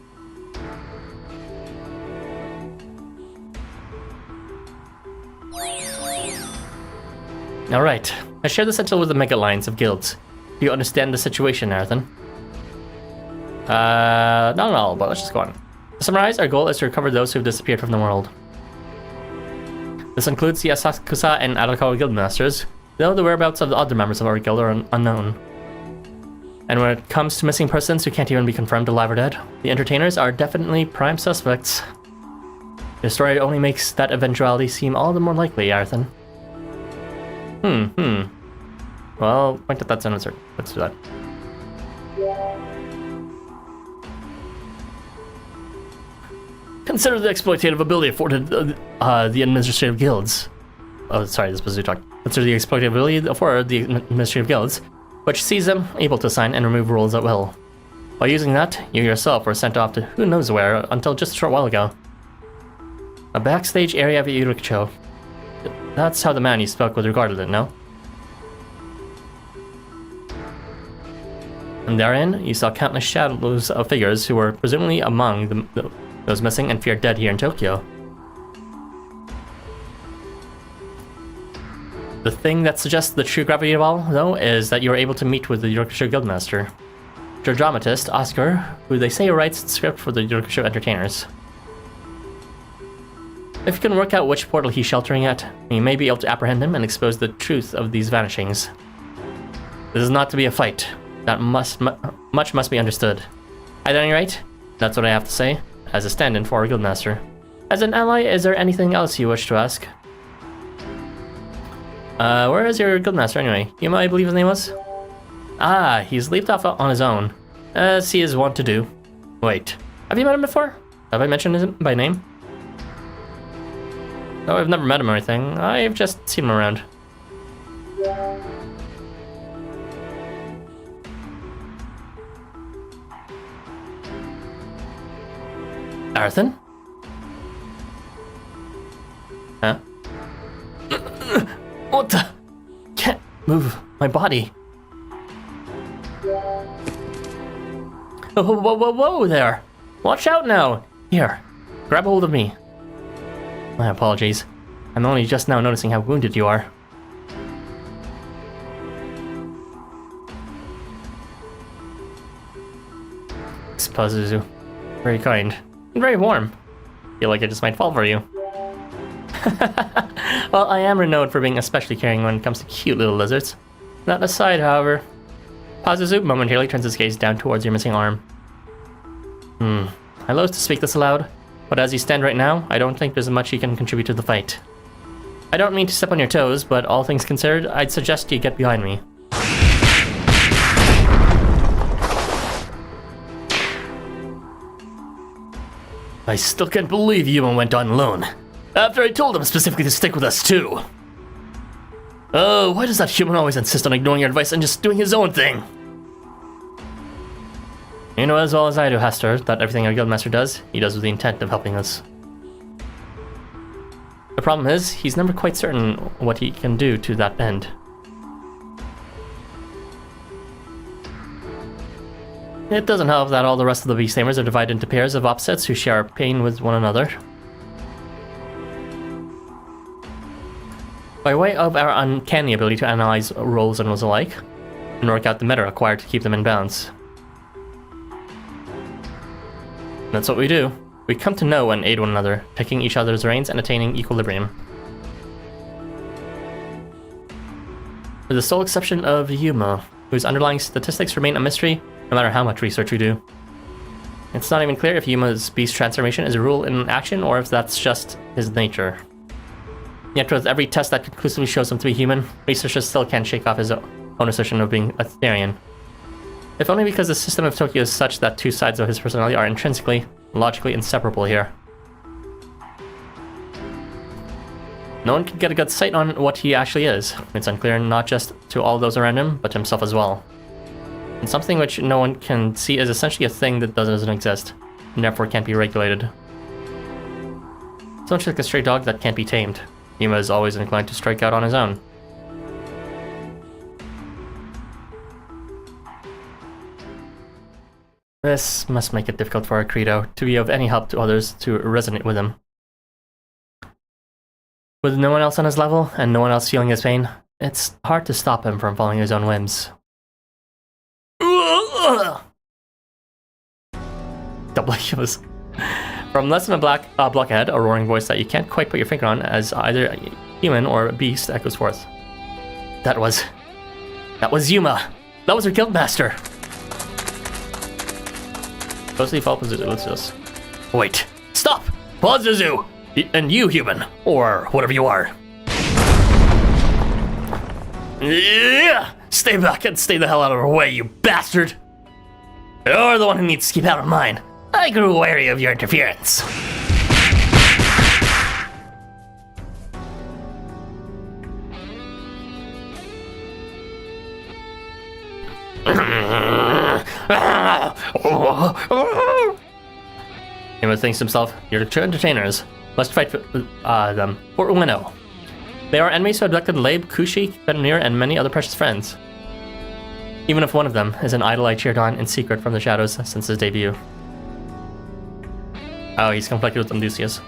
A: Alright, I share the central with the mega alliance of guilds. Do you understand the situation, Nathan? Not at all, but let's just go on. To summarize, our goal is to recover those who've disappeared from the world. This includes the Asakusa and Arakawa guildmasters, though the whereabouts of the other members of our guild are unknown. And when it comes to missing persons who can't even be confirmed alive or dead, the entertainers are definitely prime suspects. Your story only makes that eventuality seem all the more likely, Arthur. Well, point at that sentence. Let's do that. Consider the exploitative ability afforded the administrative guilds. Oh, sorry, this was talk. Consider the exploitative ability afforded the administrative guilds, which sees them able to assign and remove rules at will. By using that, you yourself were sent off to who knows where until just a short while ago. A backstage area of Yurikcho. That's how the man you spoke with regarded it, no? And therein, you saw countless shadows of figures who were presumably among those missing and feared dead here in Tokyo. The thing that suggests the true gravity of all, though, is that you were able to meet with the Yorkshire Guildmaster, your dramatist, Oscar, who they say writes the script for the Yorkshire entertainers. If you can work out which portal he's sheltering at, you may be able to apprehend him and expose the truth of these vanishings. This is not to be a fight. That much must be understood. At any rate, that's what I have to say, as a stand-in for our guildmaster. As an ally, is there anything else you wish to ask? Where is your guildmaster anyway? Yuma, I believe his name was? Ah, he's leaped off on his own, as he is wont to do. Wait, have you met him before? Have I mentioned him by name? No, I've never met him or anything. I've just seen him around. Arthur? Huh? What the? Can't move my body. Oh, whoa there! Watch out now! Here, grab hold of me. My apologies. I'm only just now noticing how wounded you are. Pazuzu. Very kind. And very warm. Feel like I just might fall for you. Well, I am renowned for being especially caring when it comes to cute little lizards. That aside, however. Pazuzu momentarily turns his gaze down towards your missing arm. I loathe to speak this aloud, but as you stand right now, I don't think there's much you can contribute to the fight. I don't mean to step on your toes, but all things considered, I'd suggest you get behind me. I still can't believe Yuma went on alone, after I told him specifically to stick with us too. Oh, why does that human always insist on ignoring your advice and just doing his own thing? You know as well as I do, Hester, that everything our guildmaster does, he does with the intent of helping us. The problem is, he's never quite certain what he can do to that end. It doesn't help that all the rest of the beast tamers are divided into pairs of opposites who share pain with one another. By way of our uncanny ability to analyze roles and roles alike, and work out the meta required to keep them in balance. That's what we do. We come to know and aid one another, picking each other's reins and attaining equilibrium. With the sole exception of Yuma, whose underlying statistics remain a mystery no matter how much research we do. It's not even clear if Yuma's beast transformation is a rule in action or if that's just his nature. Yet with every test that conclusively shows him to be human, researchers still can't shake off his own assertion of being a Therian. If only because the system of Tokyo is such that two sides of his personality are intrinsically, logically inseparable here. No one can get a good sight on what he actually is. It's unclear not just to all those around him, but to himself as well. And something which no one can see is essentially a thing that doesn't exist, and therefore can't be regulated. So much like a stray dog that can't be tamed. Yuma is always inclined to strike out on his own. This must make it difficult for our credo to be of any help to others to resonate with him. With no one else on his level, and no one else feeling his pain, it's hard to stop him from following his own whims. Double Yuma's. From less than a block ahead, a roaring voice that you can't quite put your finger on as either human or beast echoes forth. That was Yuma! That was her guildmaster! Closely follow Pazuzu, let's just... Wait! Stop! Pazuzu! And you, human! Or whatever you are. Yeah! Stay back and stay the hell out of her way, you bastard! You're the one who needs to keep out of mine. I grew wary of your interference. Yuma thinks to himself, your two entertainers must fight for them for Ueno. They are enemies who abducted Labe, Kushi, Fenrir, and many other precious friends. Even if one of them is an idol I cheered on in secret from the shadows since his debut. Oh, he's conflicted with Amdusias.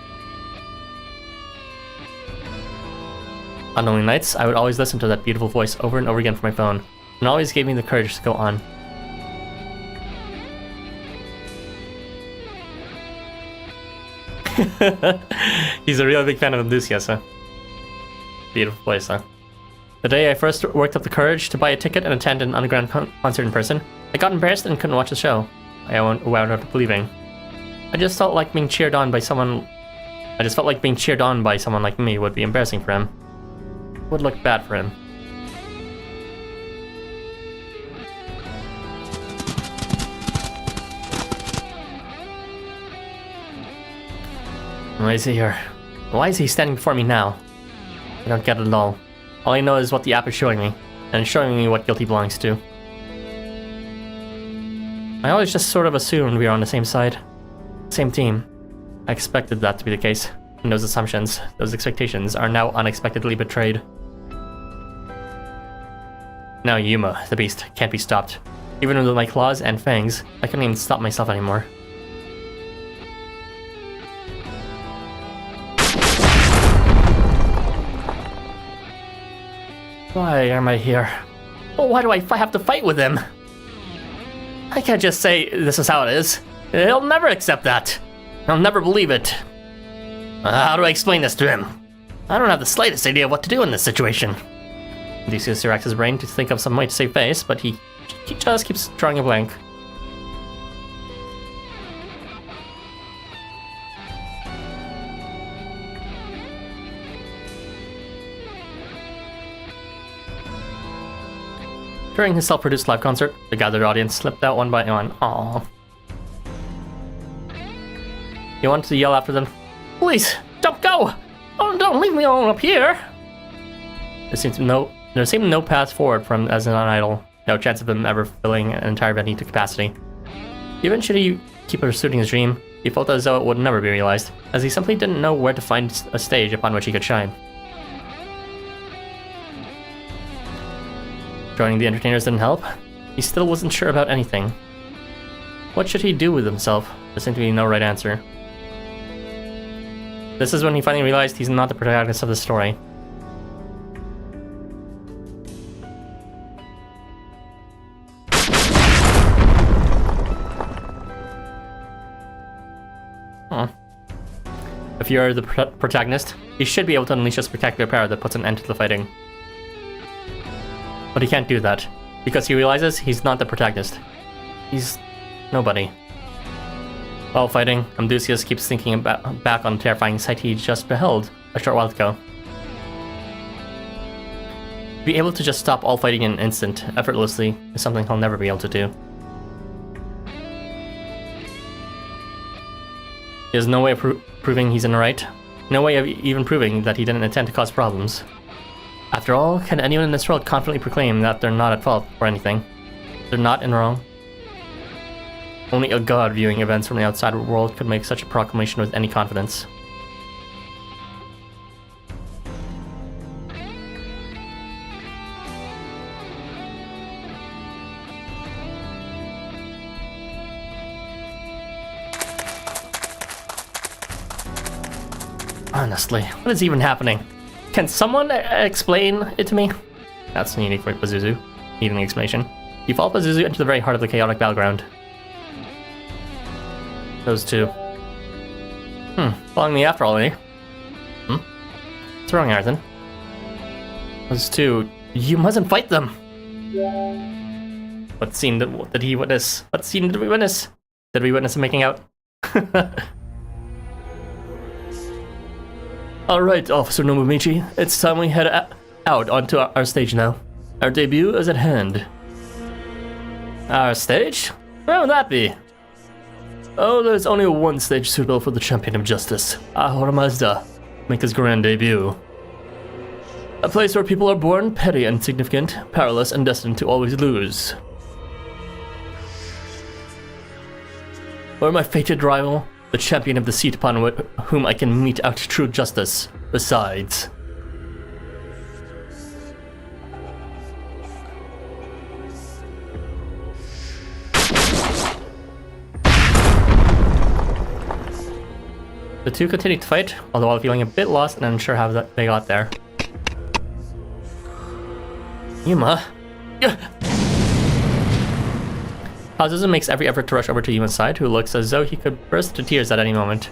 A: On lonely nights, I would always listen to that beautiful voice over and over again from my phone, and it always gave me the courage to go on. He's a really big fan of Amdusias, huh? Beautiful voice, huh? The day I first worked up the courage to buy a ticket and attend an underground concert in person, I got embarrassed and couldn't watch the show. I wound up leaving. I just felt like being cheered on by someone like me would be embarrassing for him. would look bad for him. Why is he here? Why is he standing before me now? I don't get it at all. All I know is what the app is showing me, and it's showing me what guilty belongs to. I always just sort of assumed we were on the same side. Same team. I expected that to be the case. And those assumptions, those expectations, are now unexpectedly betrayed. Now Yuma, the beast, can't be stopped. Even with my claws and fangs, I couldn't even stop myself anymore. Why am I here? Why do I have to fight with him? I can't just say this is how it is. He'll never accept that. He'll never believe it. How do I explain this to him? I don't have the slightest idea what to do in this situation. Odysseus racks his brain to think of some way to save face, but he just keeps drawing a blank. During his self-produced live concert, the gathered audience slipped out one by one. Aww. He wanted to yell after them, "Please, don't go! Oh, don't leave me alone up here!" There seemed no path forward for him as an idol. No chance of him ever filling an entire venue to capacity. Even should he keep pursuing his dream, he felt as though it would never be realized, as he simply didn't know where to find a stage upon which he could shine. Joining the entertainers didn't help. He still wasn't sure about anything. What should he do with himself? There seemed to be no right answer. This is when he finally realized he's not the protagonist of the story. If you're the protagonist, you should be able to unleash a spectacular power that puts an end to the fighting. But he can't do that, because he realizes he's not the protagonist. He's nobody. While fighting, Odysseus keeps thinking back on the terrifying sight he just beheld a short while ago. To be able to just stop all fighting in an instant, effortlessly, is something he'll never be able to do. He has no way of proving he's in the right, no way of even proving that he didn't intend to cause problems. After all, can anyone in this world confidently proclaim that they're not at fault for anything? They're not in the wrong? Only a god viewing events from the outside world could make such a proclamation with any confidence. Honestly, what is even happening? Can someone explain it to me? That's unique for Pazuzu, needing an explanation. You follow Pazuzu into the very heart of the chaotic battleground. Those two. Following me after all, eh? What's wrong, Arthur? Those two. You mustn't fight them! What scene did he witness? What scene did we witness? Did we witness him making out? Alright, Officer Nobumichi, it's time we head out onto our stage now. Our debut is at hand. Our stage? Where would that be? Oh, there's only one stage suitable for the champion of justice, Ahura Mazda, make his grand debut. A place where people are born petty and insignificant, powerless and destined to always lose. Where my fated rival, the champion of the seat upon whom I can mete out true justice, resides. The two continued to fight, although while feeling a bit lost and unsure how they got there. Yuma? Pazuzu makes every effort to rush over to Yuma's side, who looks as though he could burst into tears at any moment.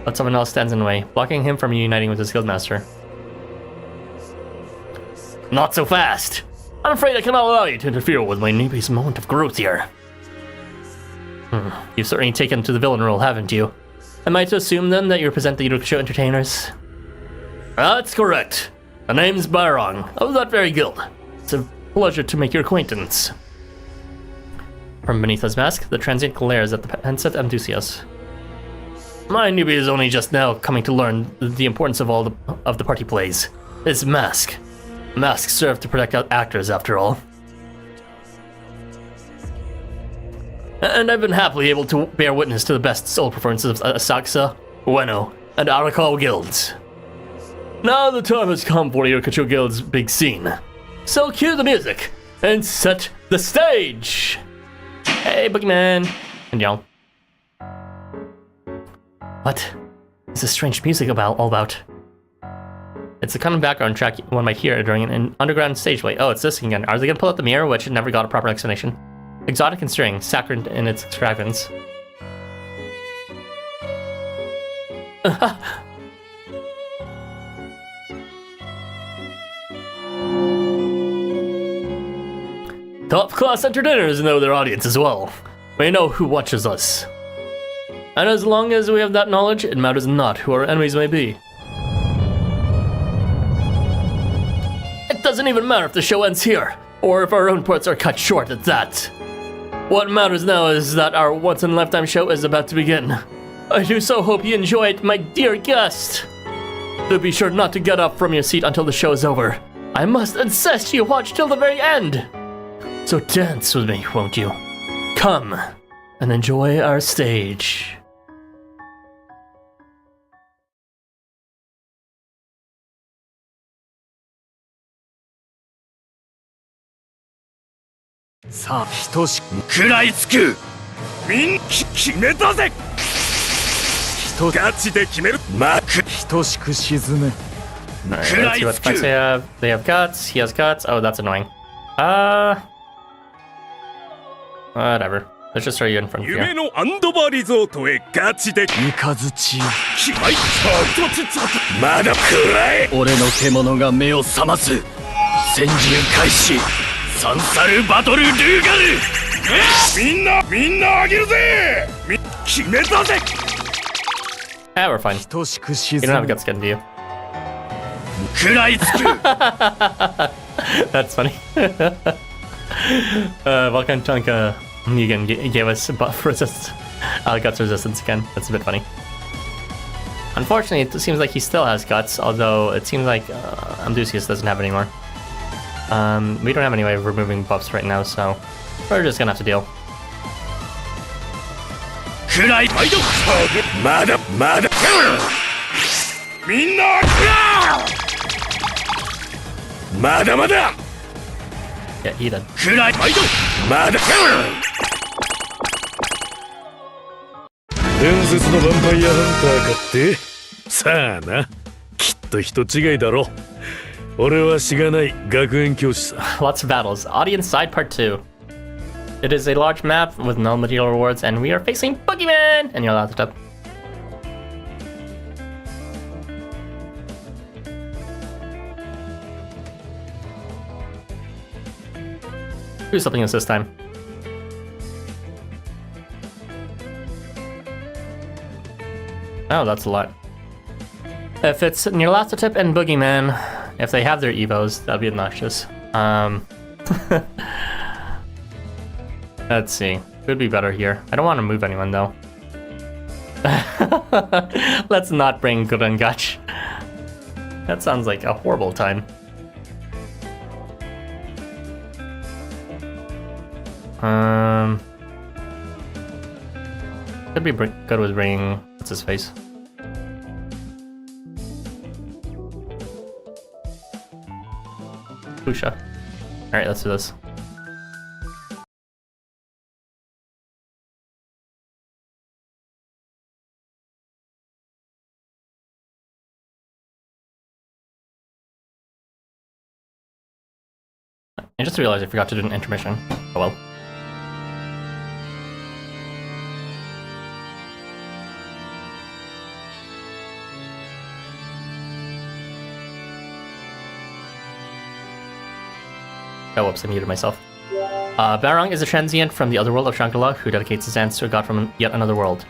A: But someone else stands in the way, blocking him from reuniting with his guildmaster. Not so fast! I'm afraid I cannot allow you to interfere with my neeby's moment of growth here. You've certainly taken to the villain role, haven't you? Am I to assume then that you represent the Yurkusho entertainers? That's correct. The name's Barong, of that very guild. It's a pleasure to make your acquaintance. From beneath his mask, the transient glares at the pensive enthusiast. My newbie is only just now coming to learn the importance of all of the party plays. His mask. Masks serve to protect actors, after all. And I've been happily able to bear witness to the best solo performances of Asakusa, Ueno, and Arakawa guilds. Now the time has come for Yokocho Guild's big scene. So cue the music and set the stage! Hey, Boogeyman! And y'all. What is this strange music all about? It's the kind of background track one might hear during an underground stage play. Oh, it's this again. Are they gonna pull out the mirror, which never got a proper explanation? Exotic and stirring, saccharine in its extravagance. Top-class entertainers know their audience as well. We know who watches us. And as long as we have that knowledge, it matters not who our enemies may be. It doesn't even matter if the show ends here, or if our own parts are cut short at that. What matters now is that our once-in-a-lifetime show is about to begin. I do so hope you enjoy it, my dear guest. Do be sure not to get up from your seat until the show is over. I must insist you watch till the very end. So dance with me, won't you? Come and enjoy our stage.
C: Sa, 等しく食らいつく。決めたぜ。ガチで決める。等しく沈め。
A: Alright, let's see what fights they have. They have guts. He has guts. Oh, that's annoying. Whatever. Let's just throw you in front of you.
C: 夢のアンドバーリゾートへガチで三日月よ。まだ暗い。俺の獣が目を覚ます。潜入開始。サンサルバトルルーガル。みんなあげるぜ。決めたぜ。
A: Ah, we're fine. You don't have guts getting to you.
C: 食らいつく。
A: That's funny. Volcan Chunka Negan gave us buff resist, guts resistance again. That's a bit funny. Unfortunately, it seems like he still has guts, although it seems like Amdusius doesn't have it anymore. We don't have any way of removing buffs right now, so we're just gonna have to deal.
C: 食らいまだみんなまだ
A: Yeah, he did.
C: 暗いまだ伝説のヴァンパイアハンターかってさあなきっと人違いだろ俺はしがない学園教師さ
A: Lots of battles. Audience side part 2. It is a large map with no material rewards, and we are facing Boogeyman! And you're allowed to tap. Do something else this time. Oh, that's a lot. If it's Nyarlathotep and Boogeyman, if they have their evos, that'd be obnoxious. Let's see. Could be better here. I don't want to move anyone though. Let's not bring Gurengach. That sounds like a horrible time. Could be good with bringing what's his face. Pusha. Alright, let's do this. I just realized I forgot to do an intermission. Oh well. Oh, whoops, I muted myself. Barong is a transient from the other world of Shangri-La who dedicates his dance to a god from yet another world.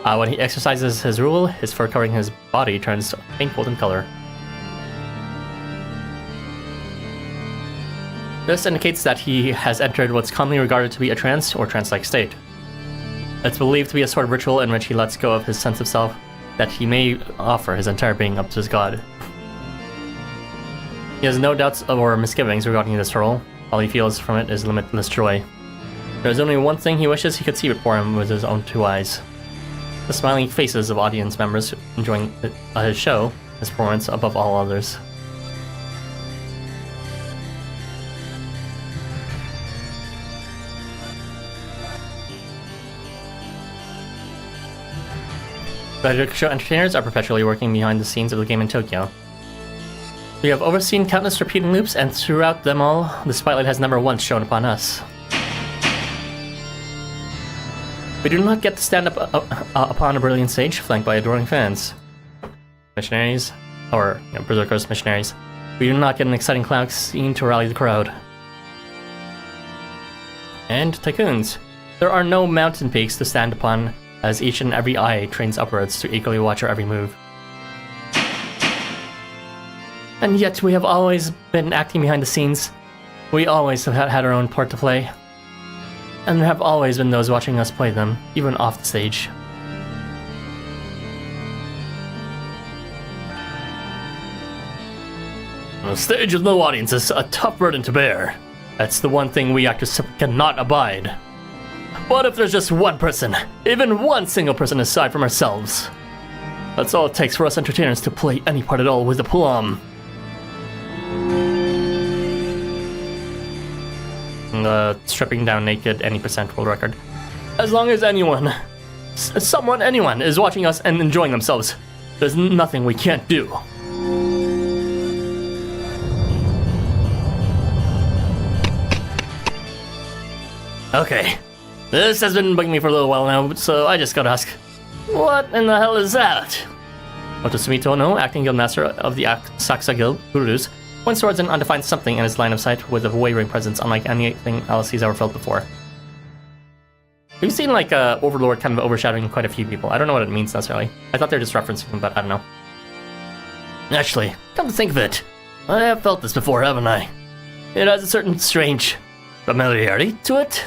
A: When he exercises his rule, his fur covering his body turns pink golden color. This indicates that he has entered what's commonly regarded to be a trance or trance-like state. It's believed to be a sort of ritual in which he lets go of his sense of self, that he may offer his entire being up to his god. He has no doubts or misgivings regarding this role. All he feels from it is limitless joy. There's only one thing he wishes he could see before him with his own 2 eyes. The smiling faces of audience members enjoying his show, his performance above all others. The show entertainers are perpetually working behind the scenes of the game in Tokyo. We have overseen countless repeating loops, and throughout them all, the spotlight has never once shone upon us. We do not get to stand up upon a brilliant stage, flanked by adoring fans. Missionaries, or Berserkers missionaries. We do not get an exciting climax scene to rally the crowd. And tycoons. There are no mountain peaks to stand upon, as each and every eye trains upwards to eagerly watch our every move. And yet we have always been acting behind the scenes. We always have had our own part to play. And there have always been those watching us play them, even off the stage. A stage with no audience is a tough burden to bear. That's the one thing we actors cannot abide. What if there's just one person, even one single person aside from ourselves? That's all it takes for us entertainers to play any part at all with aplomb. Stripping down naked, any percent world record. As long as anyone is watching us and enjoying themselves, there's nothing we can't do. Okay, this has been bugging me for a little while now, so I just gotta ask, what in the hell is that? Otosumi Tono, acting guildmaster of the Saksa Guild, Gurus, points towards an undefined something in his line of sight with a wavering presence unlike anything else he's ever felt before. We've seen like Overlord kind of overshadowing quite a few people. I don't know what it means necessarily. I thought they were just referencing him, but I don't know. Actually, come to think of it, I have felt this before, haven't I? It has a certain strange familiarity to it.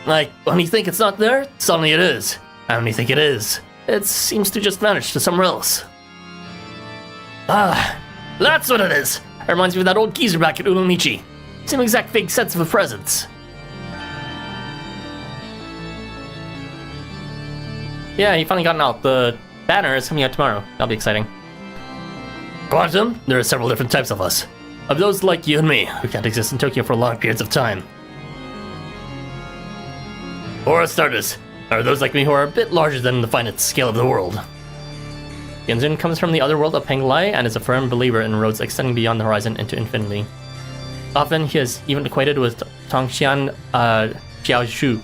A: Like, when you think it's not there, suddenly it is. And when you think it is, it seems to just vanish to somewhere else. Ah, that's what it is! It reminds me of that old geezer back at Ulonichi. Same exact vague sense of a presence. Yeah, he finally got out. The banner is coming out tomorrow. That'll be exciting. Quantum, there are several different types of us. Of those like you and me, who can't exist in Tokyo for long periods of time. For starters, there are those like me who are a bit larger than the finite scale of the world. Yunzun comes from the other world of Penglai and is a firm believer in roads extending beyond the horizon into infinity. Often he is even equated with Tongxian Jiaozhu,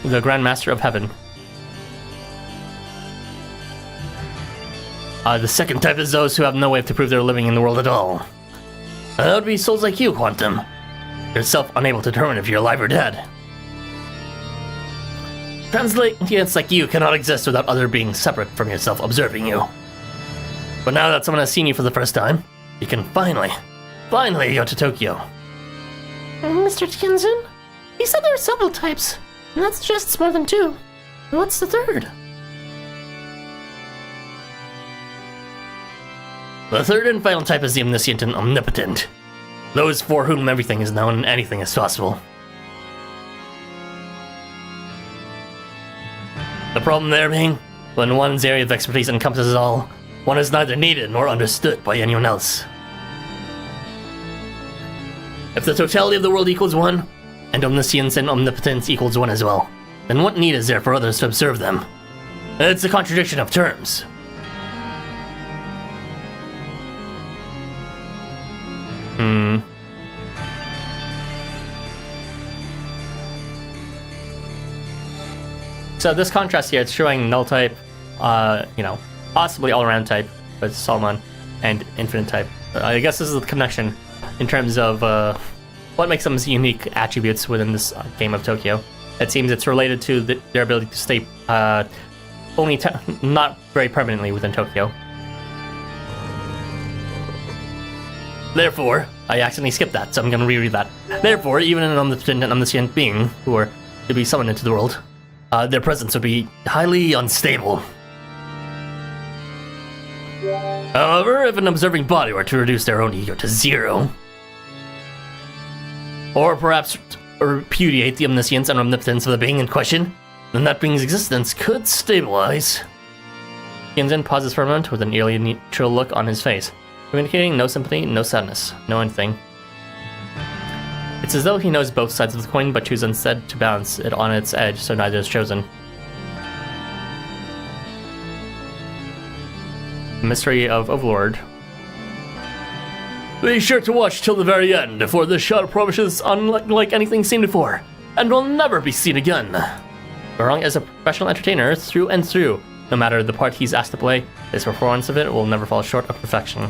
A: the Grand Master of Heaven. The second type is those who have no way to prove they're living in the world at all. That would be souls like you, Quantum. Yourself unable to determine if you're alive or dead. Translations like you cannot exist without other beings separate from yourself observing you. But now that someone has seen you for the first time, you can finally go to Tokyo.
D: Mr. Tianzin, he said there are several types, and that suggests more than 2. What's the third?
A: The third and final type is the omniscient and omnipotent. Those for whom everything is known and anything is possible. The problem there being, when one's area of expertise encompasses all, one is neither needed nor understood by anyone else. If the totality of the world equals 1, and omniscience and omnipotence equals 1 as well, then what need is there for others to observe them? It's a contradiction of terms. So this contrast here, it's showing null type, possibly all-around type with Solomon, and infinite type. I guess this is the connection in terms of what makes them unique attributes within this game of Tokyo. It seems it's related to their ability to stay not very permanently within Tokyo. Therefore, I accidentally skipped that, so I'm gonna reread that. Therefore, even an omniscient being who were to be summoned into the world, their presence would be highly unstable. However, if an observing body were to reduce their own ego to 0, or perhaps repudiate the omniscience and omnipotence of the being in question, then that being's existence could stabilize. Tianzin pauses for a moment with an eerily neutral look on his face, communicating no sympathy, no sadness, no anything. It's as though he knows both sides of the coin, but chooses instead to balance it on its edge, so neither is chosen. Mystery of Overlord. Be sure to watch till the very end, for this shot promises unlike anything seen before, and will never be seen again. Barong is a professional entertainer through and through. No matter the part he's asked to play, his performance of it will never fall short of perfection.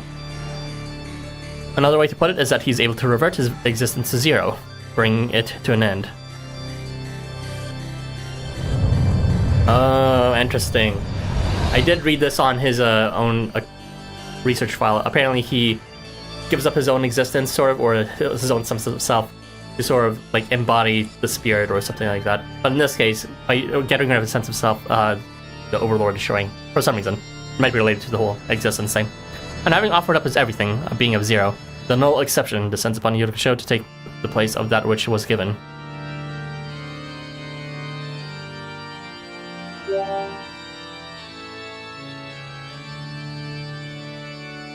A: Another way to put it is that he's able to revert his existence to 0, bring it to an end. Oh, interesting. I did read this on his own research file. Apparently he gives up his own existence, sort of, or his own sense of self, to sort of like embody the spirit or something like that. But in this case, by getting rid of his sense of self, the Overlord is showing, for some reason. It might be related to the whole existence thing. And having offered up his everything, a being of 0, the null exception descends upon Yurikisho to take the place of that which was given.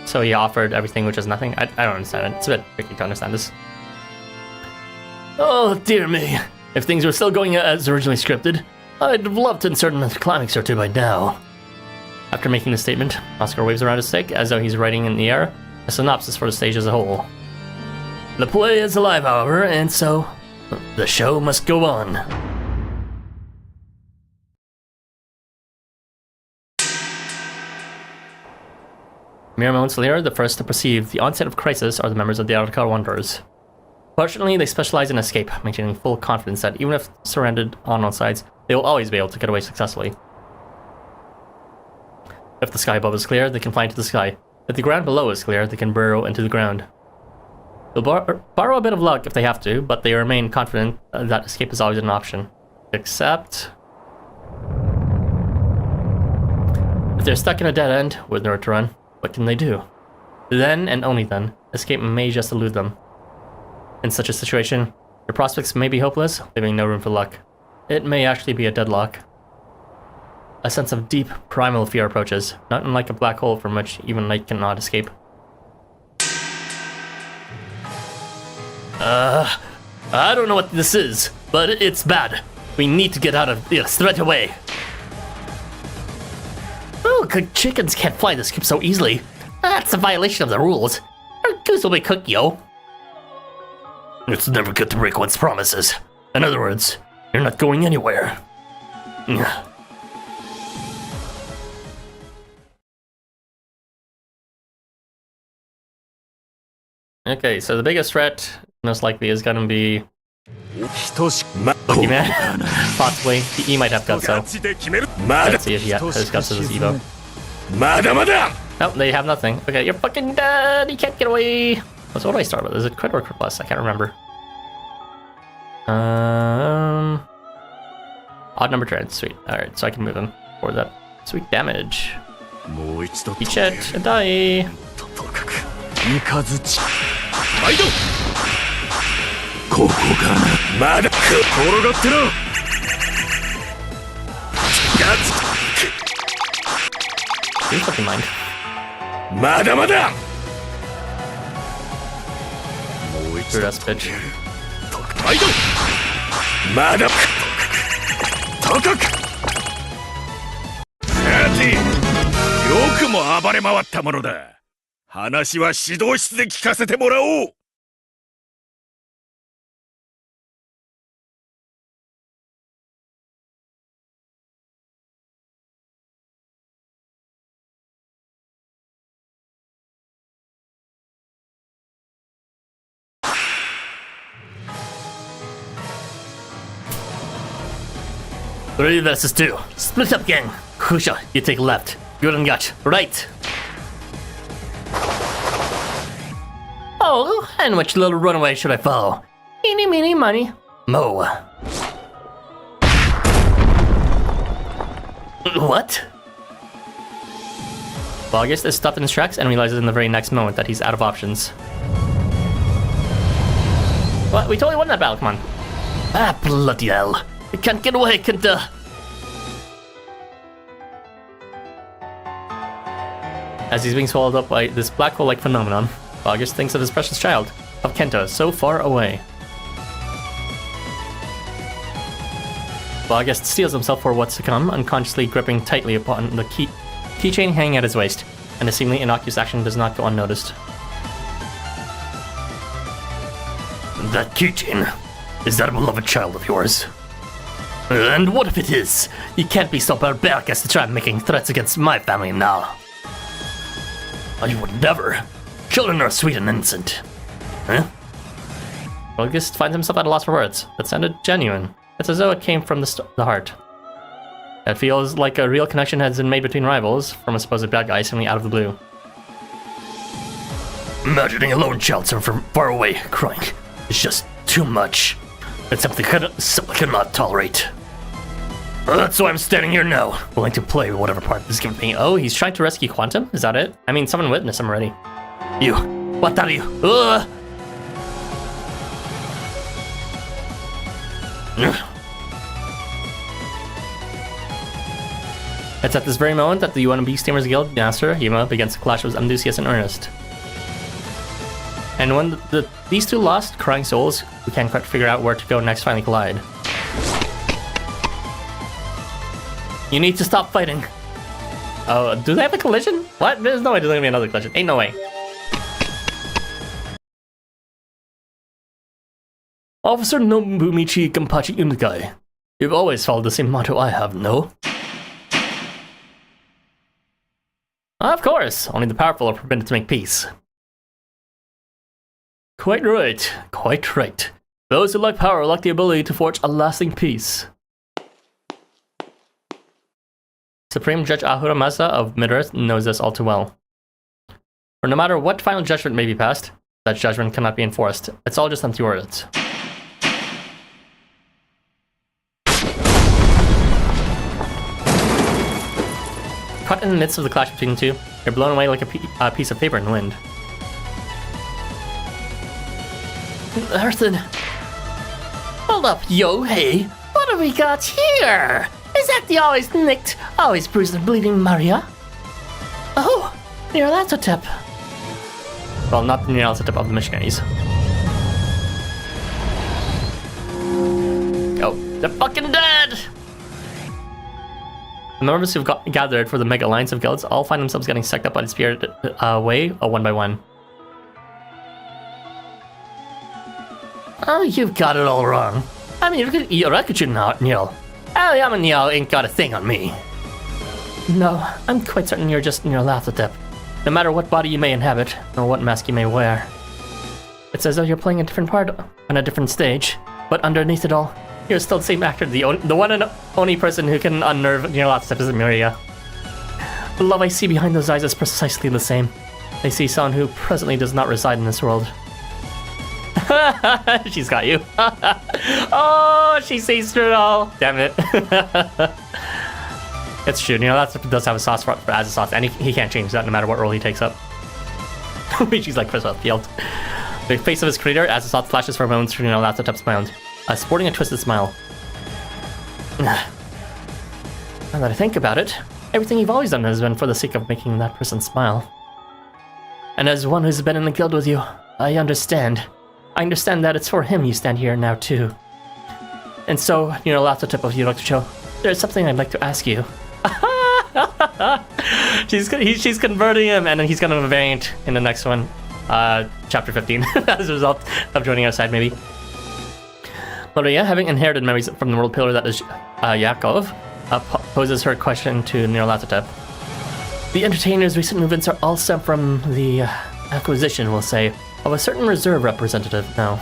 A: So he offered everything, which is nothing? I don't understand it. It's a bit tricky to understand this. Oh, dear me. If things were still going as originally scripted, I'd have loved to insert another climax or two by now. After making this statement, Oscar waves around his stick as though he's writing in the air a synopsis for the stage as a whole. The play is alive, however, and so the show must go on. Mere moments later, the first to perceive the onset of crisis are the members of the LifeWonders. Fortunately, they specialize in escape, maintaining full confidence that even if surrounded on all sides, they will always be able to get away successfully. If the sky above is clear, they can fly into the sky. If the ground below is clear, they can burrow into the ground. They'll borrow a bit of luck if they have to, but they remain confident that escape is always an option. Except if they're stuck in a dead end with nowhere to run, what can they do? Then, and only then, escape may just elude them. In such a situation, their prospects may be hopeless, leaving no room for luck. It may actually be a deadlock. A sense of deep, primal fear approaches, not unlike a black hole from which even light cannot escape. I don't know what this is, but it's bad. We need to get out of here straight away.
B: Oh, good chickens can't fly this coop so easily. That's a violation of the rules. Our goose will be cooked, yo.
C: It's never good to break one's promises. In other words, you're not going anywhere.
A: Okay, so the biggest threat most likely is gonna be Pokemon. Possibly. He might have guts, so let's see if he has guts as his Evo. No, they have nothing. Okay, you're fucking dead. You can't get away. So what do I start with? Is it crit or crit plus? I can't remember. Odd number turns. Sweet. All right, so I can move him for that. Sweet damage. Eat it and die. Do you fucking mind? Screw us, bitch.
C: さて、よくも暴れ回ったものだ。話は指導室で聞かせてもらおう。
A: 3 versus 2. Split up, gang. Kusha, you take left. Good and got right. Oh, and which little runaway should I follow?
B: Eeny, meeny, money.
A: Mo. What? August is stopped in his tracks and realizes in the very next moment that he's out of options. What? We totally won that battle, come on. Ah, bloody hell. I can't get away, can't As he's being swallowed up by this black hole-like phenomenon, August thinks of his precious child, of Kento, so far away. August steels himself for what's to come, unconsciously gripping tightly upon the keychain hanging at his waist, and the seemingly innocuous action does not go unnoticed. That keychain, is that a beloved child of yours? And what if it is? You can't be so barbaric as to try making threats against my family now. I would never. Children are sweet and innocent. Huh? August finds himself at a loss for words. That sounded genuine. It's as though it came from the heart. It feels like a real connection has been made between rivals from a supposed bad guy seemingly out of the blue. Imagining a lone child from far away crying is just too much. It's something I simply cannot tolerate. That's why I'm standing here now, willing to play whatever part this given me. Oh, he's trying to rescue Quantum? Is that it? I mean, someone witnessed him already. You. What are you? It's at this very moment that the UNB Steamers Guild Master, Hima, begins to clash with Amdusius and Ernest. And when these two lost, crying souls who can't quite figure out where to go next finally collide. You need to stop fighting. Oh, do they have a collision? What? There's no way there's gonna be another collision. Ain't no way. Officer Nobumichi Kampachi Unikai. You've always followed the same motto I have, no? Of course, only the powerful are permitted to make peace. Quite right, quite right. Those who lack power lack the ability to forge a lasting peace. Supreme Judge Ahura Mazda of Mid-Earth knows this all too well. For no matter what final judgment may be passed, that judgment cannot be enforced. It's all just empty words. Caught in the midst of the clash between the two, they're blown away like a piece of paper in the wind.
B: Earthen. Hold up, yo, hey. What have we got here? Is that the always nicked, always bruised and bleeding Maria? Oh, Nyarlathotep.
A: Well, not the Nyarlathotep of the missionaries. Oh, they're fucking dead! The members who've gathered for the Mega Alliance of Guilds all find themselves getting sucked up by the spirit way, one by one.
B: Oh, you've got it all wrong. I mean, you're Nyal. I'm a Nyal ain't got a thing on me. No, I'm quite certain you're just Nyarlathotep. No matter what body you may inhabit, or what mask you may wear. It's as though you're playing a different part on a different stage, but underneath it all, you're still the same actor. The one and only person who can unnerve Nyarlathotep is Miria. The love I see behind those eyes is precisely the same. I see someone who presently does not reside in this world. She's got you. Oh, she sees through it all. Damn it. It's true, Nyarlathotep does have a sauce for Azasoth, and he can't change that no matter what role he takes up. She's like Chris Field. The face of his creator, Azasoth, flashes for a moment through Nyarlathotep's mind, sporting a twisted smile. Now that I think about it, everything you've always done has been for the sake of making that person smile. And as one who's been in the guild with you, I understand. I understand that it's for him you stand here now too. And so, Nyarlathotep of Yurokcho, there's something I'd like to ask you. She's converting him, and then he's gonna have a variant in the next one, chapter 15, as a result of joining our side, maybe. Maria, having inherited memories from the world pillar that is Yakov, poses her question to Nyarlathotep. The entertainer's recent movements are all stemmed from the acquisition, we'll say, of a certain reserve representative now.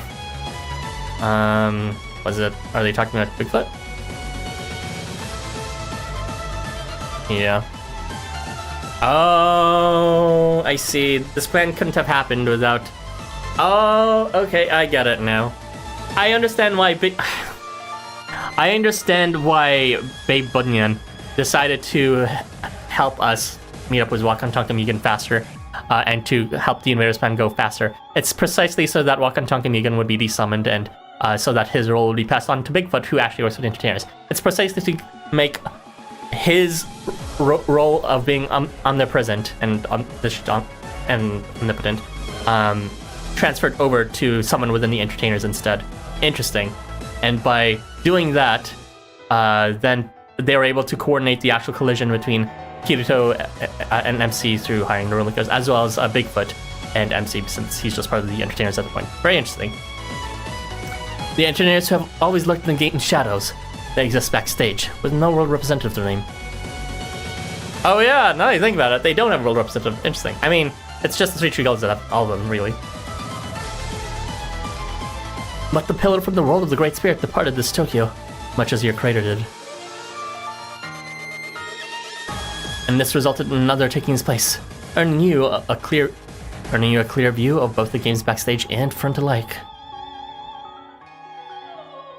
B: Are they talking about Bigfoot? Yeah. Oh, I see. This plan couldn't have happened without
A: Oh, okay, I get it now. I understand why Babe Bunyan decided to help us meet up with Wakantanka Mugen faster, and to help the Invader's plan go faster. It's precisely so that Wakantanka Mugen would be desummoned, and so that his role would be passed on to Bigfoot, who actually works with entertainers. It's precisely to make his role of being omnipresent and omnipotent transferred over to someone within the entertainers instead. Interesting. And by doing that, then they were able to coordinate the actual collision between Kirito and MC through hiring the Rule Makers, as well as Bigfoot and MC, since he's just part of the entertainers at the point. Very interesting. The entertainers who have always lurked in the gate in shadows. They exist backstage, with no world representative to their name. Oh yeah, now that you think about it, they don't have a world representative. Interesting. I mean, it's just the 3 true guilds that have all of them, really. But the pillar from the world of the Great Spirit departed this Tokyo, much as your creator did. And this resulted in another taking its place, earning you a clear view of both the game's backstage and front alike.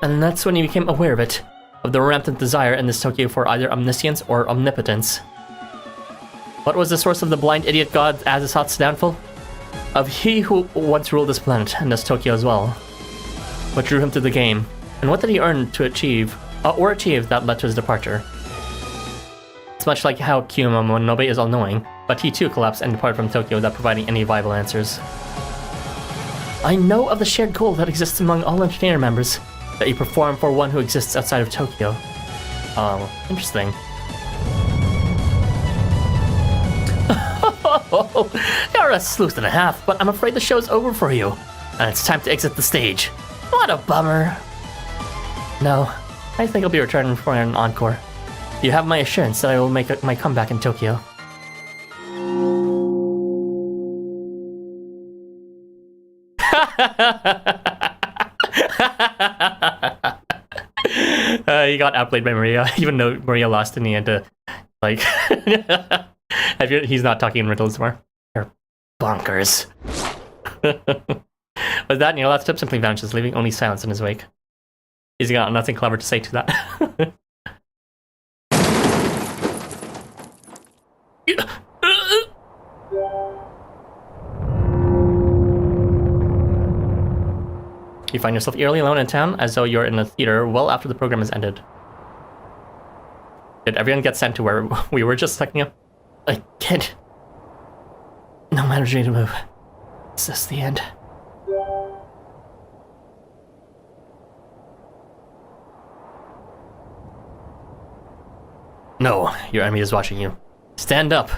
A: And that's when you became aware of it, of the rampant desire in this Tokyo for either omniscience or omnipotence. What was the source of the blind idiot god Azazot's downfall? Of he who once ruled this planet, and this Tokyo as well. What drew him to the game, and what did he earn to achieve that led to his departure? It's much like how Housamo Nobe is all-knowing, but he too collapsed and departed from Tokyo without providing any viable answers. I know of the shared goal that exists among all entertainer members, that you perform for one who exists outside of Tokyo. Oh, interesting. You're a sleuth and a half, but I'm afraid the show's over for you, and it's time to exit the stage. What a bummer. No, I think I'll be returning for an encore. You have my assurance that I will make my comeback in Tokyo. He got outplayed by Maria, even though Maria lost in the end. Like, he's not talking in riddles anymore. You're bonkers. With that, last tip simply vanishes, leaving only silence in his wake. He's got nothing clever to say to that. You find yourself eerily alone in town, as though you're in a theater well after the program has ended. Did everyone get sent to where we were just sucking up? I can't. No energy to move. Is this the end? No, your enemy is watching you. Stand up.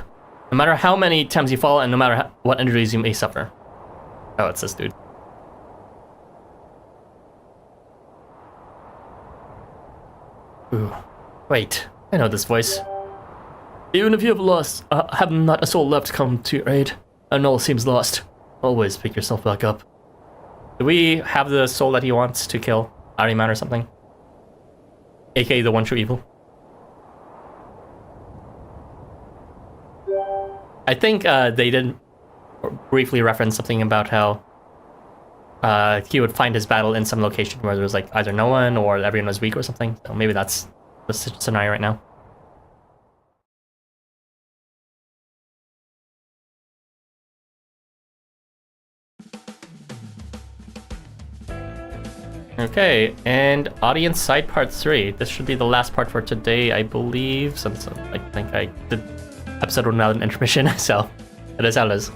A: No matter how many times you fall and no matter what injuries you may suffer. Oh, it's this dude. Ooh. Wait, I know this voice. Even if you have not a soul left to come to your aid, and all seems lost, always pick yourself back up. Do we have the soul that he wants to kill Ariman or something? AKA the one true evil. I think they did briefly reference something about how he would find his battle in some location where there was like either no one or everyone was weak or something. So maybe that's the scenario right now. Okay, and audience side part 3. This should be the last part for today, I believe, since I think I did episode without an intermission, so it is how it is.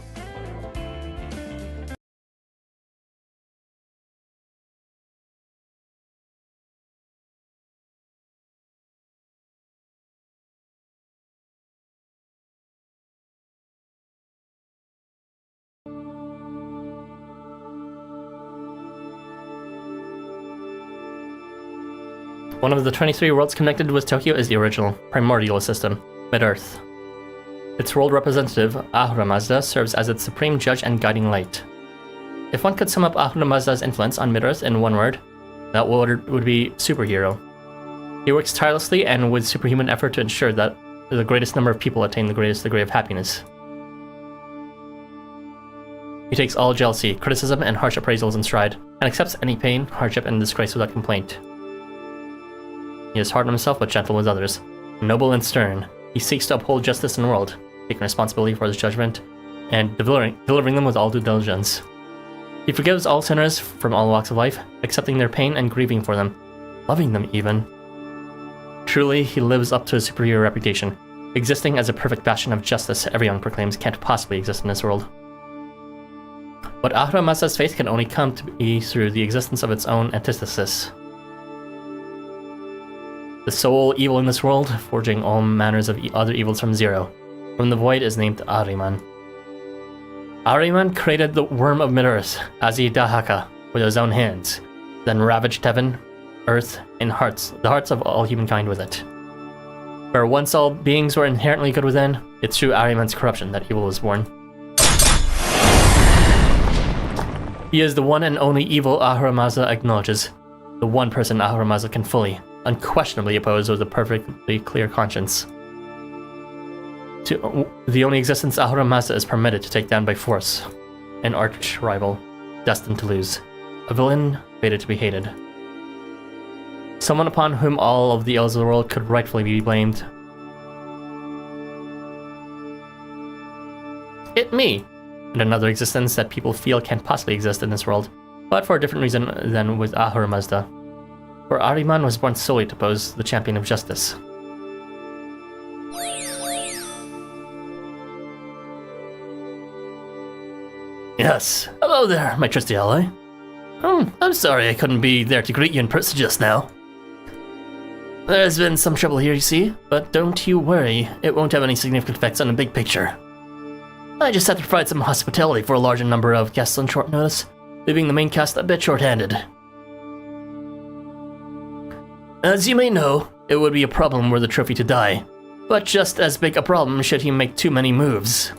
A: One of the 23 worlds connected with Tokyo is the original, primordial system, Mid-Earth. Its world representative, Ahura Mazda, serves as its supreme judge and guiding light. If one could sum up Ahura Mazda's influence on Mid-Earth in one word, that word would be superhero. He works tirelessly and with superhuman effort to ensure that the greatest number of people attain the greatest degree of happiness. He takes all jealousy, criticism, and harsh appraisals in stride, and accepts any pain, hardship, and disgrace without complaint. He is hard on himself but gentle with others. Noble and stern, he seeks to uphold justice in the world, taking responsibility for his judgment, and delivering them with all due diligence. He forgives all sinners from all walks of life, accepting their pain and grieving for them, loving them even. Truly, he lives up to his superior reputation, existing as a perfect bastion of justice everyone proclaims can't possibly exist in this world. But Ahura Mazda's faith can only come to be through the existence of its own antithesis. The sole evil in this world, forging all manners of other evils from zero. From the void is named Ahriman. Ahriman created the worm of mid-earth, Azidahaka, with his own hands, then ravaged heaven, earth, and the hearts of all humankind with it. Where once all beings were inherently good within, it's through Ahriman's corruption that evil was born. He is the one and only evil Ahura Mazda acknowledges, the one person Ahura Mazda can fully, unquestionably oppose with a perfectly clear conscience. The only existence Ahura Mazda is permitted to take down by force, an arch-rival, destined to lose, a villain fated to be hated. Someone upon whom all of the ills of the world could rightfully be blamed. It me! And another existence that people feel can't possibly exist in this world, but for a different reason than with Ahura Mazda. For Ahriman was born solely to oppose the champion of justice. Yes, hello there, my trusty ally. I'm sorry I couldn't be there to greet you in person just now. There's been some trouble here, you see, but don't you worry, it won't have any significant effects on the big picture. I just had to provide some hospitality for a larger number of guests on short notice, leaving the main cast a bit short-handed. As you may know, it would be a problem were the trophy to die, but just as big a problem should he make too many moves.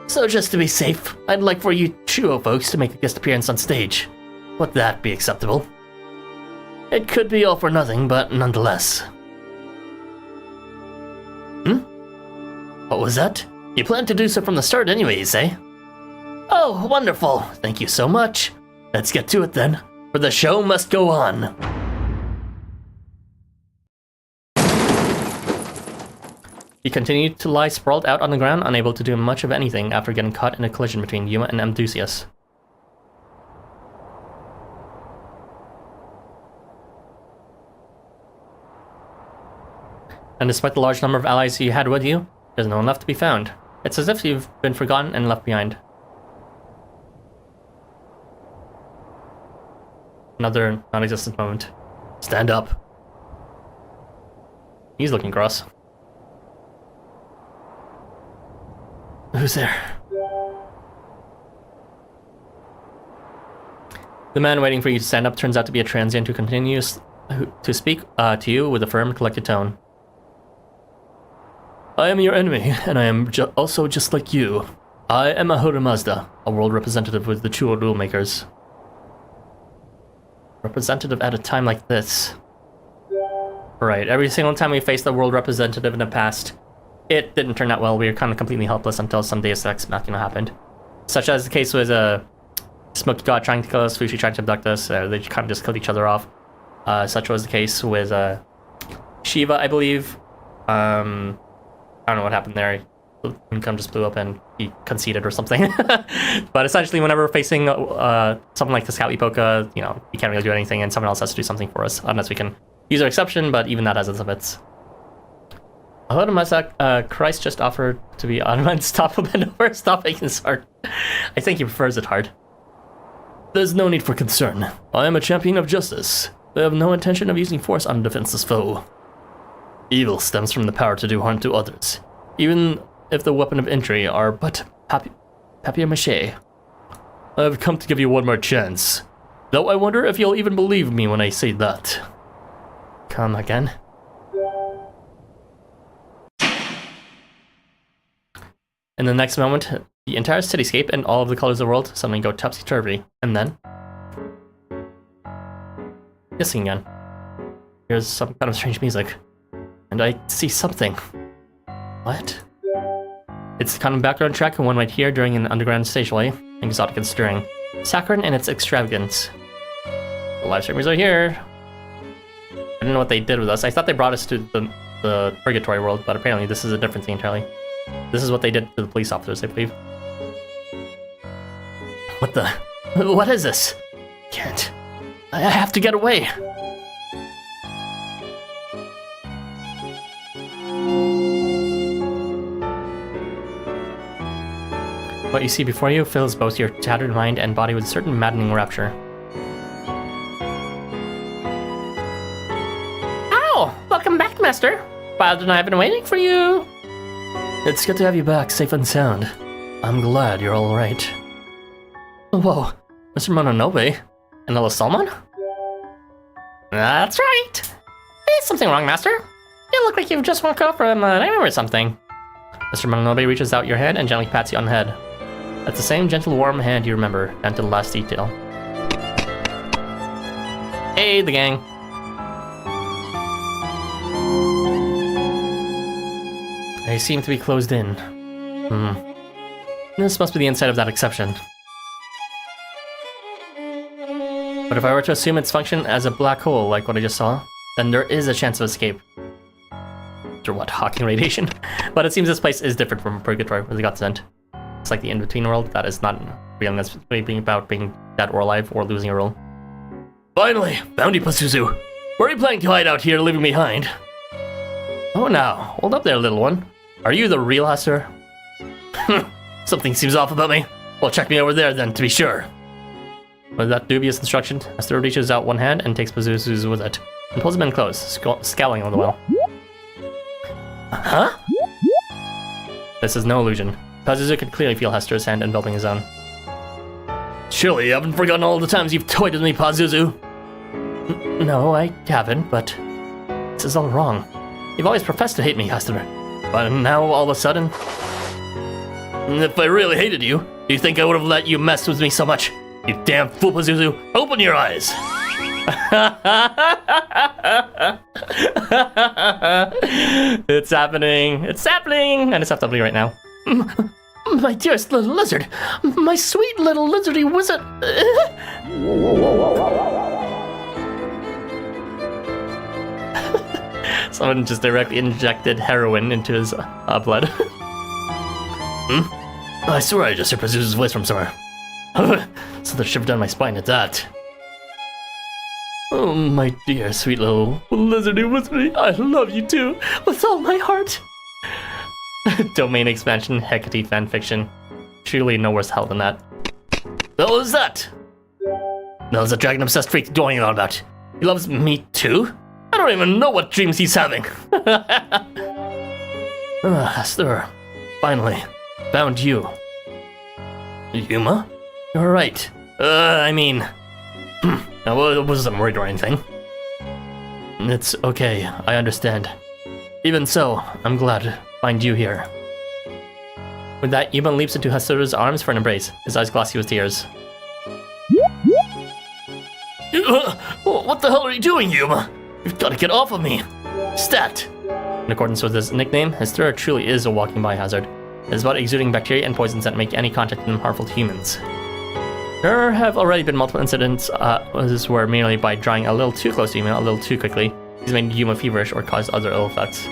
A: So just to be safe, I'd like for you Chuo folks to make a guest appearance on stage. Would that be acceptable? It could be all for nothing, but nonetheless. What was that? You planned to do so from the start anyways, eh? Oh, wonderful. Thank you so much. Let's get to it then, for the show must go on. He continued to lie sprawled out on the ground, unable to do much of anything after getting caught in a collision between Yuma and Amdusias. And despite the large number of allies you had with you, there's no one left to be found. It's as if you've been forgotten and left behind. Another non-existent moment. Stand up. He's looking gross. Who's there? The man waiting for you to stand up turns out to be a transient who continues to speak to you with a firm, collected tone. I am your enemy, and I am also just like you. I am Ahura Mazda, a world representative with the Chuo Rule Makers. Representative at a time like this. Right, every single time we faced a world representative in the past, it didn't turn out well. We were kind of completely helpless until some Deus Ex Machina happened. Such as the case was Smoky God trying to kill us, Fushi trying to abduct us, they kind of just killed each other off. Such was the case with Shiva, I believe. I don't know what happened there. The income just blew up and he conceded or something. But essentially, whenever we're facing something like the Scout Epoca, you know, we can't really do anything and someone else has to do something for us, unless we can use our exception, but even that has its limits. Ahura Mazda, Christ just offered to be Ottoman. Stop a bit over, stop making this hard. I think he prefers it hard. There's no need for concern. I am a champion of justice. I have no intention of using force on a defenseless foe. Evil stems from the power to do harm to others, even if the weapon of injury are but papier-mâché. I've come to give you one more chance, though I wonder if you'll even believe me when I say that. Come again? In the next moment, the entire cityscape and all of the colors of the world suddenly go topsy-turvy, and then... hissing again. Here's some kind of strange music. And I see something. What? It's kind of background track and one right here during an underground stage play. Exotic and stirring. Saccharine and its extravagance. The live streamers are here. I don't know what they did with us. I thought they brought us to the purgatory world, but apparently this is a different thing entirely. This is what they did to the police officers, I believe. What the? What is this? Can't. I have to get away. What you see before you fills both your tattered mind and body with certain maddening rapture.
B: Oh, welcome back, Master. Wilder and I have been waiting for you.
A: It's good to have you back, safe and sound. I'm glad you're all right. Whoa, Mr. Mononobe? Another Salmon?
B: That's right. Is something wrong, Master? You look like you've just woke up from a nightmare or something.
A: Mr. Mononobe reaches out your hand and gently pats you on the head. That's the same gentle, warm hand you remember, down to the last detail. Hey, the gang. They seem to be closed in. This must be the inside of that exception. But if I were to assume its function as a black hole, like what I just saw, then there is a chance of escape. After what, Hawking radiation? But it seems this place is different from Purgatory, where they got sent. It's like the in-between world that is not really necessarily being about being dead or alive or losing a role. Finally, Bounty Pazuzu! Where are you planning to hide out here, leaving me behind? Oh now, hold up there, little one. Are you the real Hester? Something seems off about me. Well, check me over there then, to be sure. With that dubious instruction, Hester reaches out one hand and takes Pazuzu's with it, and pulls him in close, scowling all the while. Huh? This is no illusion. Pazuzu could clearly feel Hester's hand enveloping his own. Surely you haven't forgotten all the times you've toyed with me, Pazuzu? No, I haven't, but this is all wrong. You've always professed to hate me, Hester, but now all of a sudden... If I really hated you, do you think I would have let you mess with me so much? You damn fool, Pazuzu! Open your eyes! It's happening! It's happening! And it's happening right now.
B: My dearest little lizard. My sweet little lizardy wizard.
A: Someone just directly injected heroin into his blood. I swear I just heard Pazuzu's voice from somewhere. So the shiver down my spine at that. Oh, my dear, sweet little lizardy wizardy, I love you too, with all my heart. Domain expansion, Hecate fanfiction. Truly no worse hell than that. What was that? That was a dragon-obsessed freak going on about. He loves me too? I don't even know what dreams he's having. Hester, finally, found you. Yuma? You're right. I mean... I wasn't worried or anything. It's okay, I understand. Even so, I'm glad to find you here. With that, Yuma leaps into Hester's arms for an embrace, his eyes glossy with tears. What the hell are you doing, Yuma? You've got to get off of me! Stat! In accordance with his nickname, Hester truly is a walking biohazard. It is about exuding bacteria and poisons that make any contact with them harmful to humans. There have already been multiple incidents where merely by drawing a little too close to Yuma a little too quickly, he's made Yuma feverish or caused other ill effects.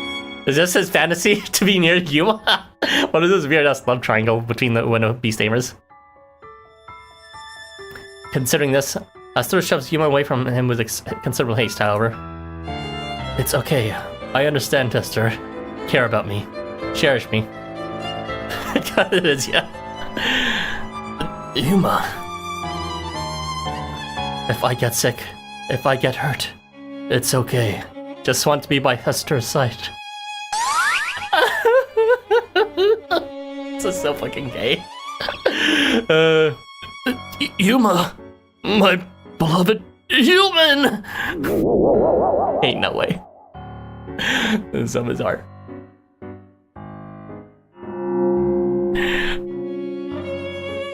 A: Is this his fantasy to be near Yuma? What is this weird-ass love triangle between the Winnow Beast Tamers? Considering this, Hester shoves Yuma away from him with considerable haste, however. It's okay. I understand, Hester. Care about me. Cherish me. God, it is, yeah. Yuma. If I get sick, if I get hurt, it's okay. Just want to be by Hester's side. This is so fucking gay. Yuma, my beloved human! Ain't no way. This is so bizarre.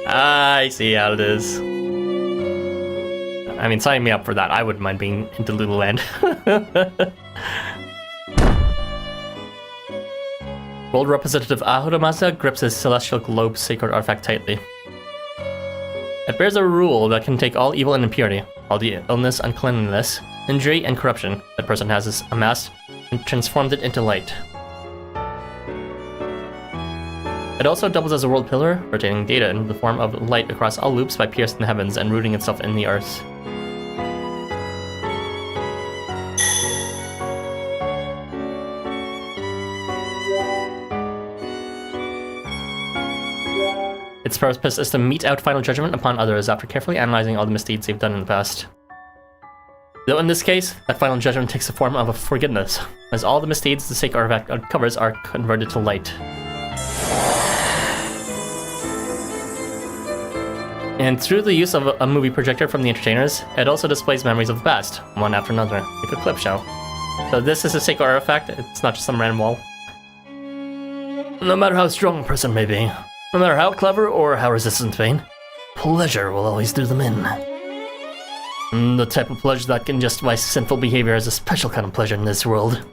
A: I see how it is. I mean, sign me up for that. I wouldn't mind being into Lululand. World representative Ahoramasa grips his celestial globe sacred artifact tightly. It bears a rule that can take all evil and impurity, all the illness, uncleanliness, injury, and corruption that person has amassed, and transformed it into light. It also doubles as a world pillar, rotating data in the form of light across all loops by piercing the heavens and rooting itself in the earth. Its purpose is to mete out final judgment upon others after carefully analyzing all the misdeeds they've done in the past. Though in this case, that final judgment takes the form of a forgiveness, as all the misdeeds the sacred artifact uncovers are converted to light. And through the use of a movie projector from the entertainers, it also displays memories of the past, one after another, like a clip show. So this is a sacred artifact, it's not just some random wall. No matter how strong a person may be, no matter how clever or how resistant to pain, pleasure will always do them in. The type of pleasure that can justify sinful behavior is a special kind of pleasure in this world.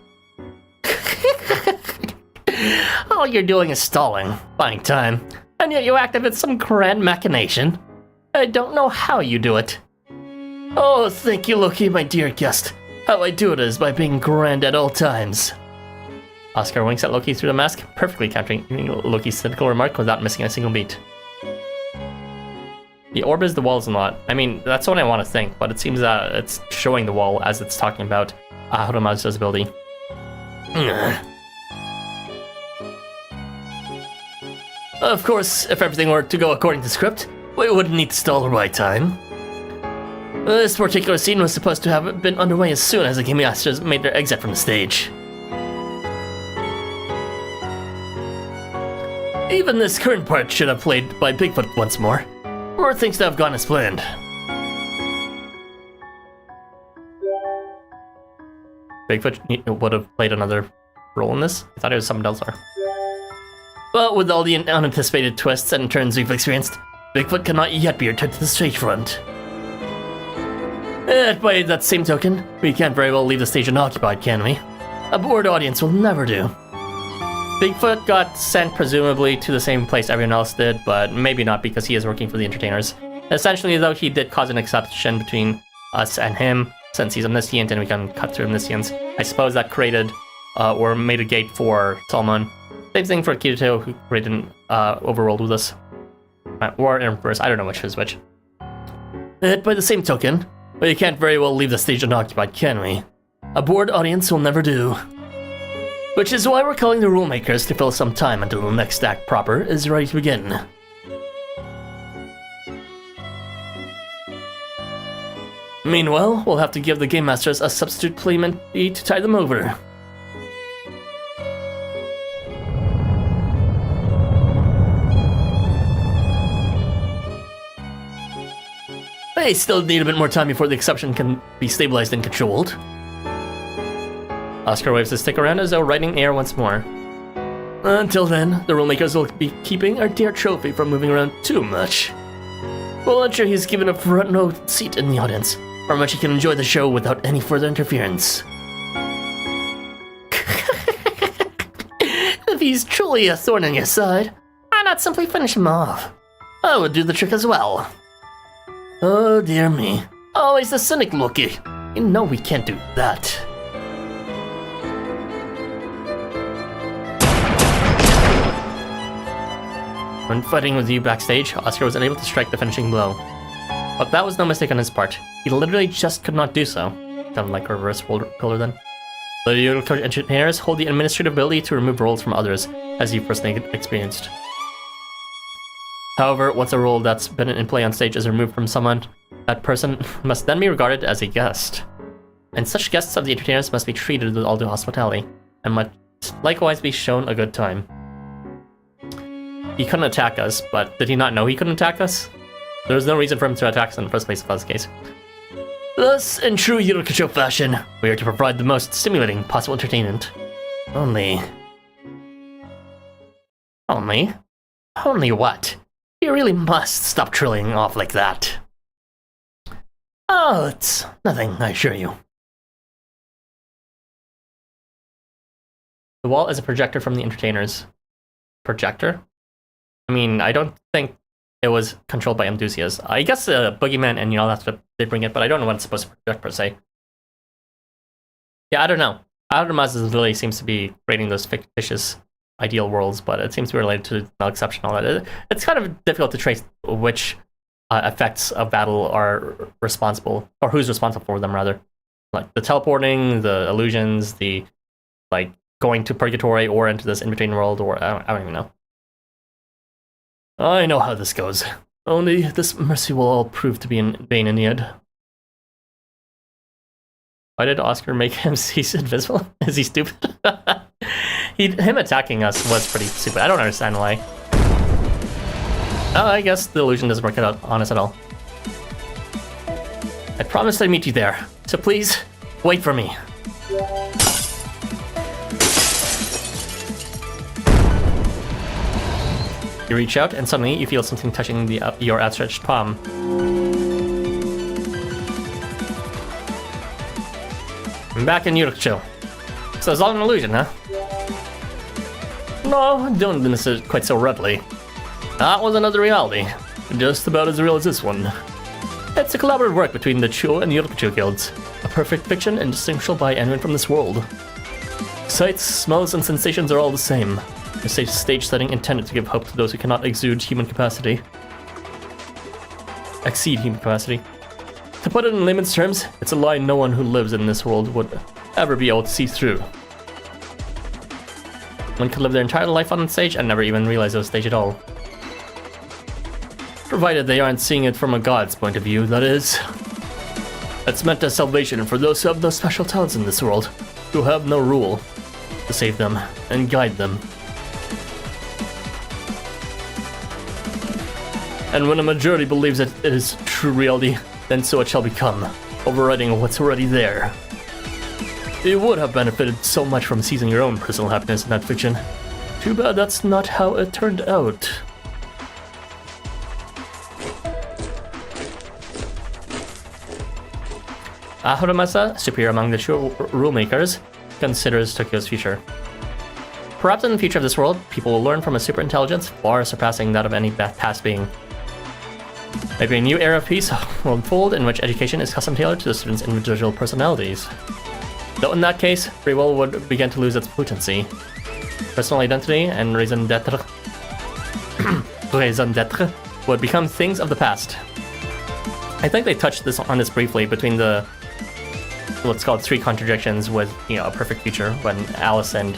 A: All you're doing is stalling, buying time, and yet you activate some grand machination. I don't know how you do it. Oh, thank you, Loki, my dear guest. How I do it is by being grand at all times. Oscar winks at Loki through the mask, perfectly capturing Loki's cynical remark without missing a single beat. The orb is the walls and not. I mean, that's what I want to think, but it seems that it's showing the wall as it's talking about Ahoramaz's ability. Of course, if everything were to go according to script, we wouldn't need to stall or buy time. This particular scene was supposed to have been underway as soon as the Game Masters made their exit from the stage. Even this current part should have played by Bigfoot once more, or things to have gone as planned. Bigfoot would have played another role in this? I thought it was someone else. But with all the unanticipated twists and turns we've experienced, Bigfoot cannot yet be returned to the stage front. By that same token, we can't very well leave the stage unoccupied, can we? A bored audience will never do. Bigfoot got sent presumably to the same place everyone else did, but maybe not because he is working for the entertainers. Essentially, though, he did cause an exception between us and him, since he's omniscient and we can cut through omniscience. I suppose that created, or made a gate for Salmon. Same thing for Kirito, who created an overworld with us. Or in reverse, I don't know which is which. By the same token, we can't very well leave the stage unoccupied, can we? A bored audience will never do. Which is why we're calling the Rule Makers to fill some time until the next act proper is ready to begin. Meanwhile, we'll have to give the Game Masters a substitute playment to tide them over. They still need a bit more time before the exception can be stabilized and controlled. Oscar waves his stick around as though riding air once more. Until then, the Rule Makers will be keeping our dear trophy from moving around too much. We'll ensure he's given a front row seat in the audience, from which he can enjoy the show without any further interference. If he's truly a thorn in your side, why not simply finish him off? I would do the trick as well. Oh dear me, always the cynic Loki. You know we can't do that. When fighting with you backstage, Oscar was unable to strike the finishing blow. But that was no mistake on his part. He literally just could not do so. Kind of like a reverse pillar then. The Euro Coach engineers hold the administrative ability to remove roles from others, as you've personally experienced. However, once a role that's been in play on stage is removed from someone, that person must then be regarded as a guest. And such guests of the entertainers must be treated with all due hospitality, and must likewise be shown a good time. He couldn't attack us, but did he not know he couldn't attack us? There was no reason for him to attack us in the first place if that was the case. Thus, in true Yurikacho fashion, we are to provide the most stimulating possible entertainment. Only what? You really must stop trilling off like that. Oh, it's nothing, I assure you. The wall is a projector from the entertainers. Projector? I mean, I don't think it was controlled by enthusiasts. I guess Boogeyman and that's what they bring it, but I don't know what it's supposed to project per se. Yeah, I don't know. Aftermath really seems to be creating those fictitious ideal worlds, but it seems to be related to no exception all that. It's kind of difficult to trace which effects of battle are responsible, or who's responsible for them, rather. Like the teleporting, the illusions, the like going to purgatory or into this in-between world, or I don't even know. I know how this goes. Only this mercy will all prove to be in vain in the end. Why did Oscar make him cease invisible? Is he stupid? Him attacking us was pretty stupid. I don't understand why. I guess the illusion doesn't work out on us at all. I promised I'd meet you there, so please, wait for me. You reach out, and suddenly you feel something touching your outstretched palm. I'm back in Yurkcho. So it's all an illusion, huh? No, don't dismiss it quite so readily. That was another reality, just about as real as this one. It's a collaborative work between the Cho and Yurkcho guilds, a perfect fiction indistinguishable by anyone from this world. Sights, smells, and sensations are all the same. A stage setting intended to give hope to those who cannot exceed human capacity. To put it in layman's terms, it's a lie no one who lives in this world would ever be able to see through. One could live their entire life on stage and never even realize it was stage at all. Provided they aren't seeing it from a god's point of view, that is. It's meant as salvation for those who have no special talents in this world, who have no rule to save them and guide them. And when a majority believes that it is true reality, then so it shall become, overriding what's already there. You would have benefited so much from seizing your own personal happiness in that fiction. Too bad that's not how it turned out. Ahoramasa, superior among the true rule makers, considers Tokyo's future. Perhaps in the future of this world, people will learn from a superintelligence far surpassing that of any past being. Maybe a new era of peace will unfold in which education is custom-tailored to the students' individual personalities. Though in that case, free will would begin to lose its potency. Personal identity and raison d'etre would become things of the past. I think they touched on this briefly between the what's called three contradictions with, a perfect future when Alice and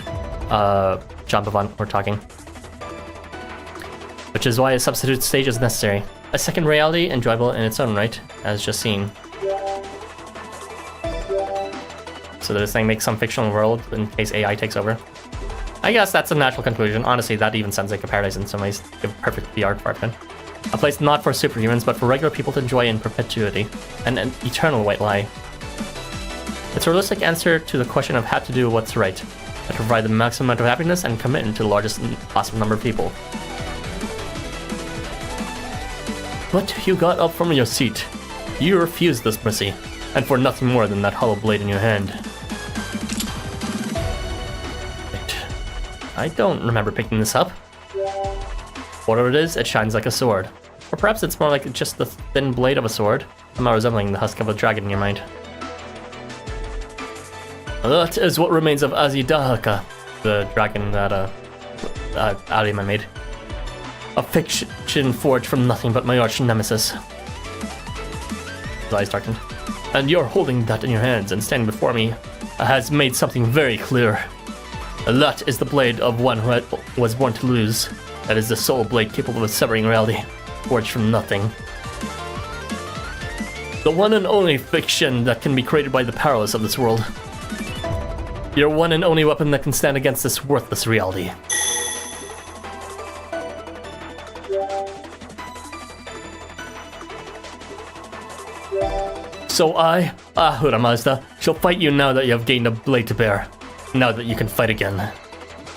A: John Bavant were talking. Which is why a substitute stage is necessary. A second reality enjoyable in its own right, as just seen. So this thing makes some fictional world in case AI takes over. I guess that's a natural conclusion. Honestly, that even sounds like a paradise in some ways. A perfect VR department. A place not for superhumans, but for regular people to enjoy in perpetuity. And an eternal white lie. It's a realistic answer to the question of how to do what's right. And to provide the maximum amount of happiness and commitment to the largest possible number of people. But you got up from your seat. You refused this mercy, and for nothing more than that hollow blade in your hand. Wait, I don't remember picking this up. Whatever it is, it shines like a sword. Or perhaps it's more like just the thin blade of a sword, somehow resembling the husk of a dragon in your mind. That is what remains of Azidahaka, the dragon that Arima made. A fiction forged from nothing but my arch nemesis. His eyes darkened. And you're holding that in your hands and standing before me has made something very clear. That is the blade of one who was born to lose. That is the sole blade capable of severing reality, forged from nothing. The one and only fiction that can be created by the powerless of this world. Your one and only weapon that can stand against this worthless reality. So I, Ahura Mazda, shall fight you now that you have gained a blade to bear. Now that you can fight again.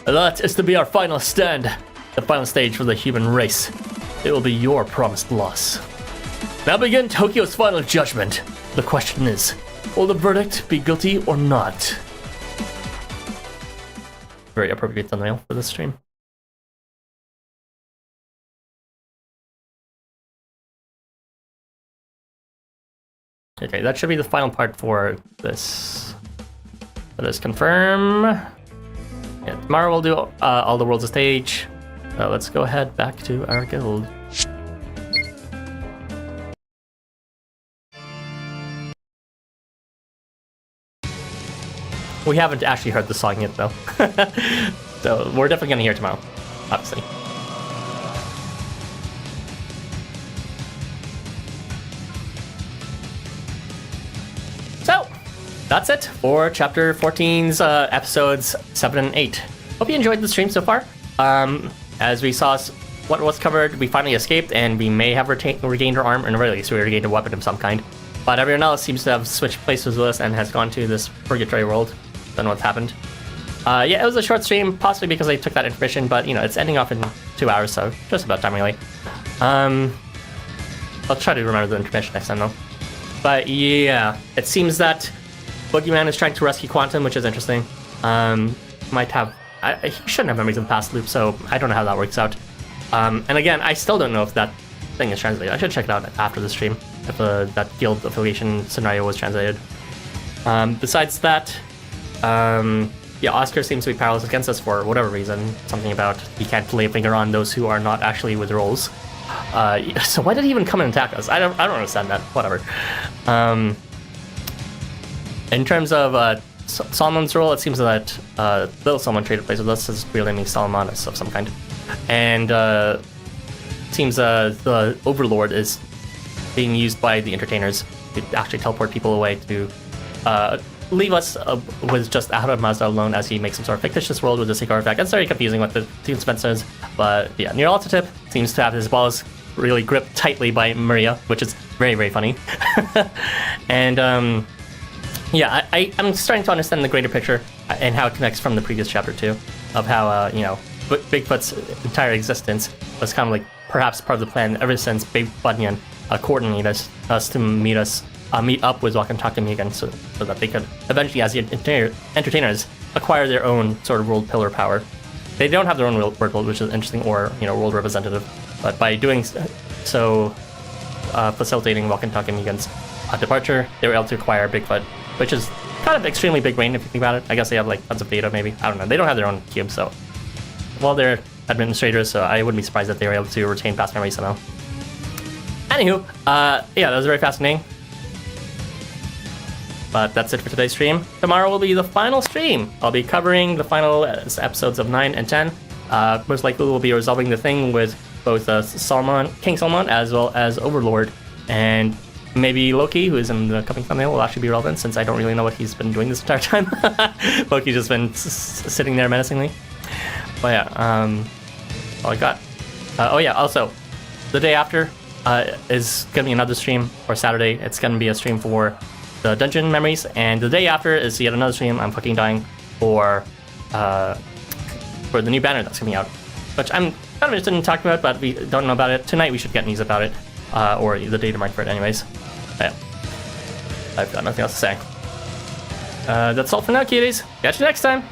A: That is to be our final stand. The final stage for the human race. It will be your promised loss. Now begin Tokyo's final judgment. The question is, will the verdict be guilty or not? very appropriate thumbnail for this stream. Okay, that should be the final part for this. Let us confirm. Yeah, tomorrow we'll do all the worlds of stage. Let's go ahead back to our guild. We haven't actually heard the song yet, though. So we're definitely gonna hear it tomorrow, obviously. So, that's it for Chapter 14's episodes 7 and 8. Hope you enjoyed the stream so far. As we saw what was covered, we finally escaped, and we may have regained our arm, and really, so we regained a weapon of some kind. But everyone else seems to have switched places with us and has gone to this purgatory world. Don't know what's happened. Yeah, it was a short stream, possibly because I took that intermission, but, you know, it's ending off in 2 hours, so just about time, really. I'll try to remember the intermission next time, though. But, yeah, it seems that Boogeyman is trying to rescue Quantum, which is interesting. Might have... he shouldn't have memories of the past loop, so I don't know how that works out. And again, I still don't know if that thing is translated. I should check it out after the stream, if that guild affiliation scenario was translated. Besides that, yeah, Oscar seems to be powerless against us for whatever reason. Something about he can't lay a finger on those who are not actually with roles. So why did he even come and attack us? I don't understand that. Whatever. In terms of Solomon's role, it seems that Little Solomon traded place with us. His real name is Solomonus of some kind. And it seems the Overlord is being used by the entertainers to actually teleport people away to leave us with just Ahura Mazda alone as he makes some sort of fictitious world with the secret artifact. It's very confusing what the team spent says, but yeah, Near Altatip seems to have his balls really gripped tightly by Maria, which is very, very funny. And yeah, I'm starting to understand the greater picture and how it connects from the previous chapter too, of how, you know, Bigfoot's entire existence was kind of like perhaps part of the plan ever since Big Bunyan coordinated us to meet up with Walk and Talk to Me again, so that they could eventually, as the entertainers, acquire their own sort of world pillar power. They don't have their own world, which is interesting, or, you know, world representative, but by doing so, facilitating Walk and Talk to Megan's departure, they were able to acquire Bigfoot, which is kind of extremely big brain if you think about it. I guess they have like tons of data, maybe. I don't know. They don't have their own cube, so well, they're administrators, so I wouldn't be surprised if they were able to retain past memories somehow. Anywho, yeah, that was very fascinating. But that's it for today's stream. Tomorrow will be the final stream. I'll be covering the final episodes of 9 and 10. Most likely we'll be resolving the thing with both King Solomon as well as Overlord. And maybe Loki, who is in the coming thumbnail, will actually be relevant since I don't really know what he's been doing this entire time. Loki's just been sitting there menacingly. But yeah, all I got. Oh yeah, also, the day after is going to be another stream, or Saturday. It's going to be a stream for the dungeon memories, and the day after is yet another stream. I'm fucking dying for the new banner that's coming out, which I'm kind of interested in talking about, but we don't know about it. Tonight we should get news about it, or the data mark for it anyways. But yeah, I've got nothing else to say. That's all for now, cuties. Catch you next time.